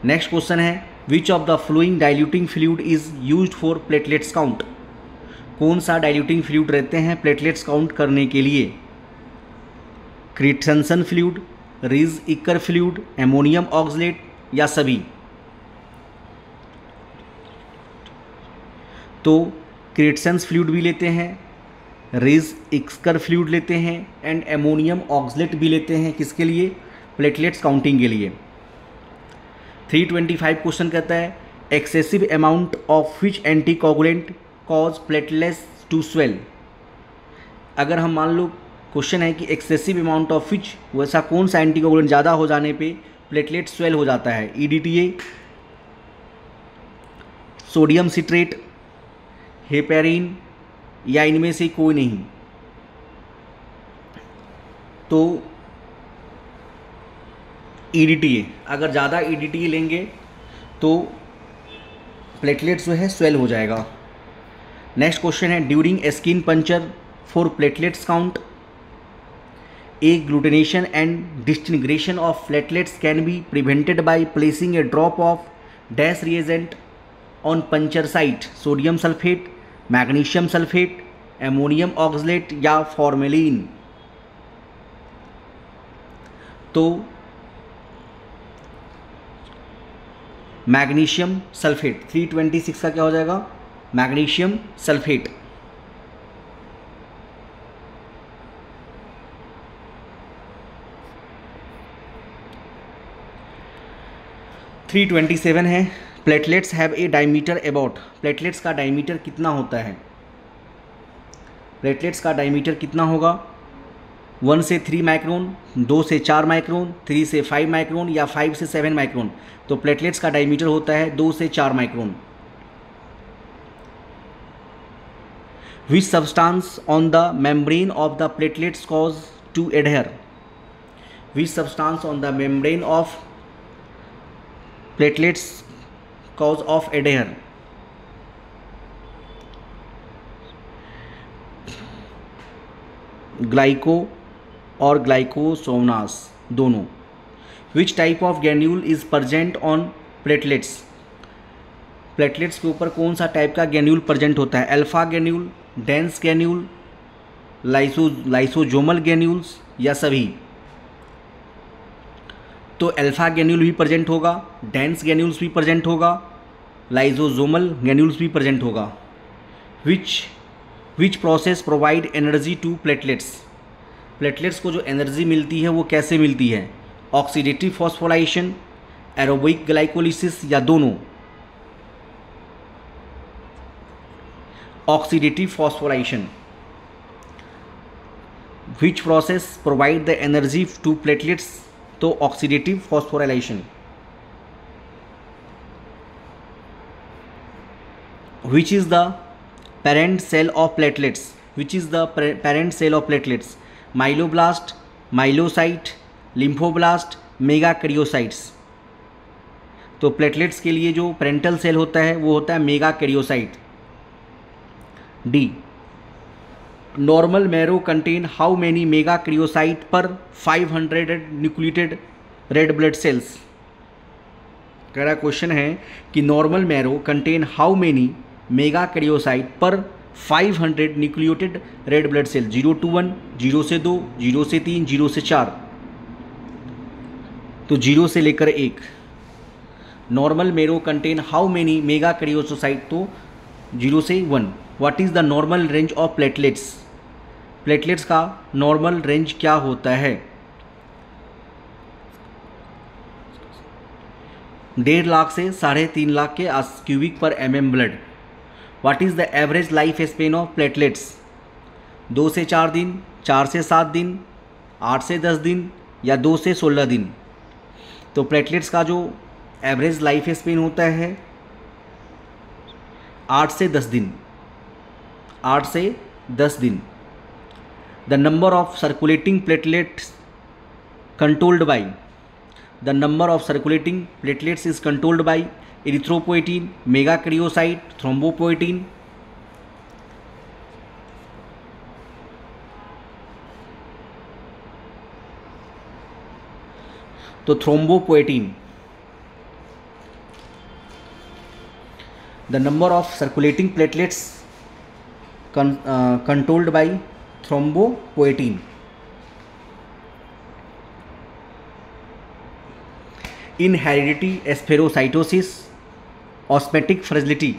नेक्स्ट क्वेश्चन है which of the flowing diluting fluid is used for platelets count? कौन सा डाइल्यूटिंग फ्लूइड रहते हैं प्लेटलेट्स काउंट करने के लिए? क्रिस्टेंसन फ्लूइड, रिज इकर फ्लूइड, एमोनियम ऑक्सलेट या सभी? तो क्रिस्टेंस फ्लूइड भी लेते हैं, रिज इकर फ्लूइड लेते हैं एंड एमोनियम ऑक्सलेट भी लेते हैं। किसके लिए? प्लेटलेट्स काउंटिंग के लिए। 325 क्वेश्चन कहता है excessive amount of which anticoagulant cause platelets to swell. अगर हम मान लो क्वेश्चन है कि एक्सेसिव अमाउंट ऑफ विच, वैसा कौन सा एंटीकोगुलेंट ज़्यादा हो जाने पे प्लेटलेट स्वेल हो जाता है? EDTA, सोडियम सिट्रेट, हेपेरिन, या इनमें से कोई नहीं। तो EDTA, अगर ज़्यादा EDTA लेंगे तो प्लेटलेट्स जो है स्वेल हो जाएगा। नेक्स्ट क्वेश्चन है during skin puncture for platelets count, agglutination and disintegration of platelets can be prevented by placing a drop of dash reagent on puncture site, sodium sulphate, magnesium sulphate, ammonium oxalate या formalin. तो magnesium sulphate, 326 का क्या हो जाएगा? Magnesium sulphate. Three 27 है platelets have a diameter about, platelets का diameter कितना होता है? प्लेटलेट्स का डायमीटर कितना होगा? 1 से 3 माइक्रोन, 2 से 4 माइक्रोन, 3 से 5 माइक्रोन या 5 से 7 माइक्रोन। तो प्लेटलेट्स का डायमीटर होता है 2 से 4 micron. Which substance on the membrane of the platelets cause to adhere, which substance on the membrane of platelets cause of adhere? Glyco और ग्लाइकोसोमनास दोनों। Which type of granule is present on platelets, platelets के ऊपर कौन सा type का granule present होता है? Alpha granule, dense granule, lysosomal granules या सभी? तो अल्फा ग्रैन्यूल भी प्रेजेंट होगा, डेंस ग्रैन्यूल्स भी प्रेजेंट होगा, लाइसोजोमल ग्रैन्यूल्स भी प्रेजेंट होगा। Which process provide energy to platelets, platelets को जो एनर्जी मिलती है वो कैसे मिलती है? ऑक्सीडेटिव फॉस्फोराइलेशन, एरोबिक ग्लाइकोलिसिस या दोनों? Oxidative phosphorylation. Which process provide the energy to platelets? तो oxidative phosphorylation. Which is the parent cell of platelets, which is the parent cell of platelets? Myeloblast, myelocyte, lymphoblast, megakaryocytes. तो platelets के लिए जो parental cell होता है वो होता है megakaryocyte. D, normal marrow contain how many megakaryocyte per 500 nucleated red blood sales? कह रहा क्वेश्चन है कि normal marrow contain how many megakaryocyte per 500 nucleated red blood cell? 0 to 1, 0 से 2, 0 से 3, 0 से 4। तो 0 से लेकर 1। Normal marrow contain how many megakaryocyte? तो 0 से 1। What is the normal range of platelets, platelets का नॉर्मल रेंज क्या होता है? 1.5 लाख से 3.5 लाख के cubic per mm blood. What is the average life span of platelets? 2 से 4 दिन, 4 से 7 दिन, 8 से 10 दिन या 2 से 16 दिन? तो प्लेटलेट्स का जो एवरेज लाइफ स्पेन होता है 8 से 10 दिन, 8 से 10 दिन। The number of circulating platelets controlled by, the number of circulating platelets is controlled by erythropoietin, megakaryocyte, thrombopoietin? तो thrombopoietin. The number of circulating platelets controlled by thrombopoietin. In heredity spherocytosis, osmotic fragility,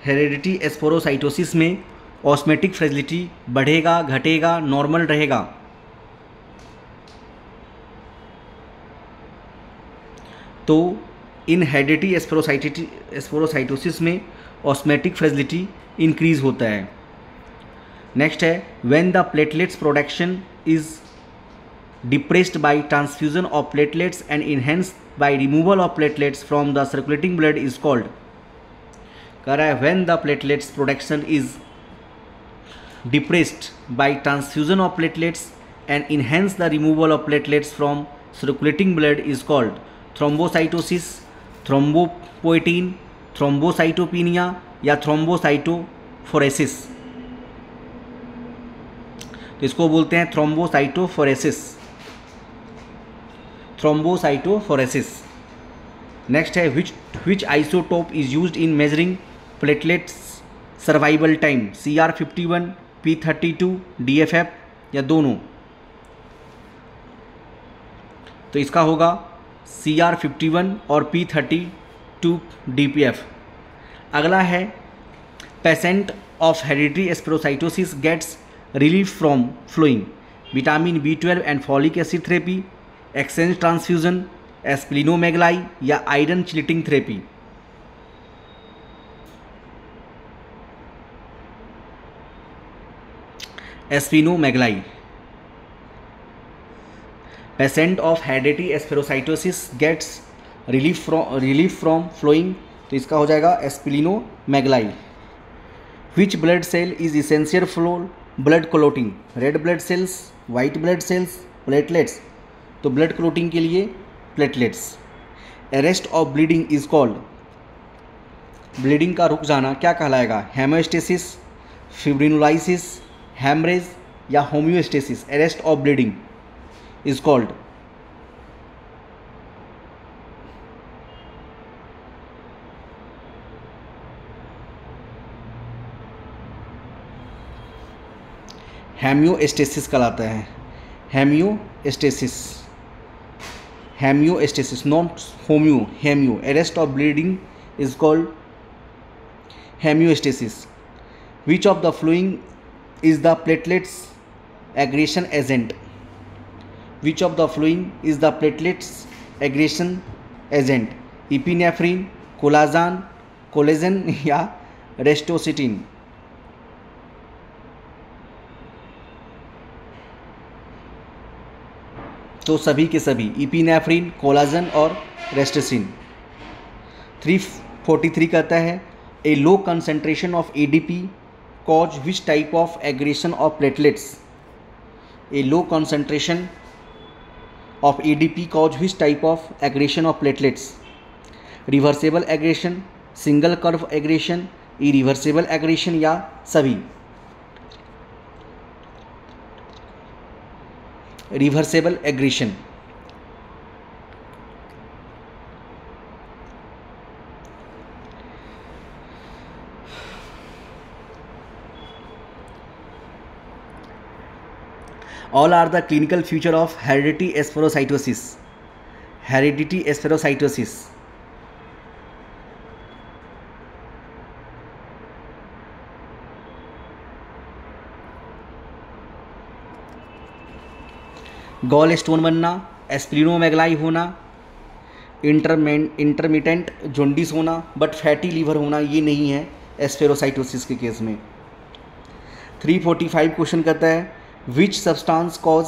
heredity spherocytosis में osmotic fragility बढ़ेगा, घटेगा, normal रहेगा? तो इन heredity एस्पेरोसाइटोसिस में osmotic fragility increase होता है। Next है when the platelets production is depressed by transfusion of platelets and enhanced by removal of platelets from the circulating blood is called. कह रहा है when the platelets production is depressed by transfusion of platelets and enhance the removal of platelets from circulating blood is called thrombocytosis, thrombopoietin, thrombocytopenia या thrombocytopheresis. तो इसको बोलते हैं थ्रोम्बोसाइटोफोरेसिस, thrombocytopheresis. Next है which isotope is used in measuring platelets survival time, CR51, P32, DFF या दोनों। तो इसका होगा CR51 और P32 DPF। अगला है patient of hereditary spherocytosis gets relief from flowing vitamin B12 and folic acid therapy, exchange transfusion, splenomegaly या iron chelating therapy. Splenomegaly. Patient of hereditary spherocytosis gets relief from flowing, तो इसका हो जाएगा splenomegaly. Which blood cell is essential for blood clotting, red blood cells, white blood cells, platelets. तो blood clotting के लिए platelets. Arrest of bleeding is called, bleeding का रुक जाना क्या कहलाएगा, हेमोस्टेसिस, फिब्रिनोलाइसिस, हेमरेज या homeostasis. Arrest of bleeding is called haemostasis कहलाता है, haemostasis, haemostasis not homeo, haemo. Arrest of bleeding is called haemostasis. Which of the following is the platelets aggregation agent, which of the following is the platelets aggregation agent, epinephrine, collagen, collagen या ristocetin. तो सभी के सभी epinephrine, collagen और रेस्टोसिन। 343 कहता है a low concentration of ADP cause which type of aggregation of platelets, a low concentration of ADP cause which type of aggregation of platelets, reversible aggregation, single curve aggregation, irreversible aggregation या सभी। Reversible aggregation. All are the clinical feature of hereditary asperocytosis. Hereditary asperocytosis. Gall stone बनना, splenomegaly होना, intermittent jaundice होना, but fatty liver होना ये नहीं है एस्पेरोसाइटोसिस के केस में। 345 क्वेश्चन करता है which substance cause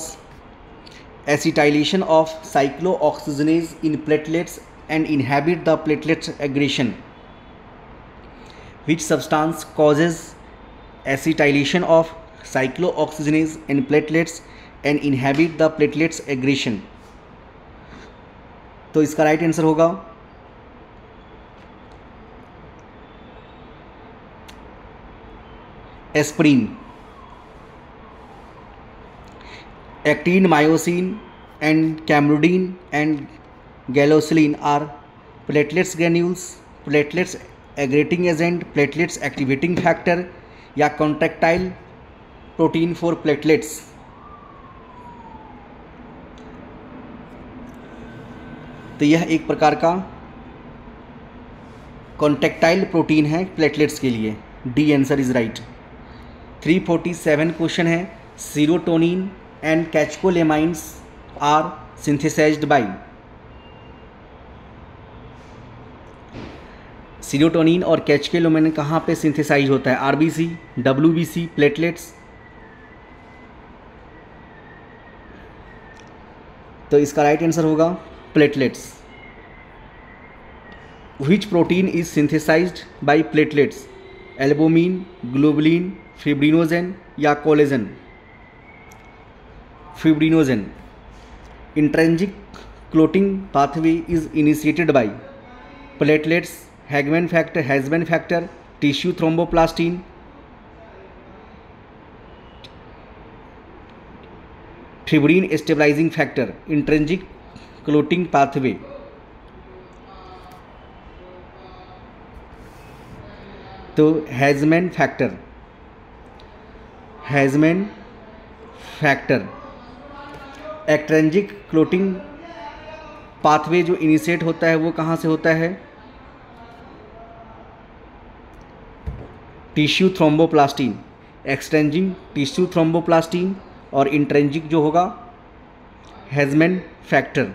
acetylation of cyclooxygenase in platelets and inhibit the platelets aggregation. Which substance causes acetylation of cyclooxygenase in platelets and inhibit the platelets aggregation. तो इसका राइट आंसर होगा aspirin. Actin, myosin and camrudin and gelsolin are platelets granules, platelets aggregating agent, platelets activating factor या contractile protein for platelets. तो यह एक प्रकार का contractile protein है प्लेटलेट्स के लिए। D answer is right. 347 question है serotonin and catecholamines are synthesised by. Serotonin और कैटेकोलेमिन कहाँ पे सिंथेसाइज होता है? RBC, WBC, platelets. तो इसका राइट आंसर होगा platelets. Which protein is synthesised by platelets? Albumin, globulin, fibrinogen या collagen? Fibrinogen. Intrinsic clotting pathway is initiated by platelets, Hageman factor, tissue thromboplastin, fibrin stabilising factor. Intrinsic clotting pathway, तो Hageman factor. Extrinsic clotting pathway जो initiate होता है वो कहाँ से होता है? Tissue thromboplastin. Extrinsic tissue thromboplastin और इंट्रिंसिक जो होगा हैजमैन फैक्टर।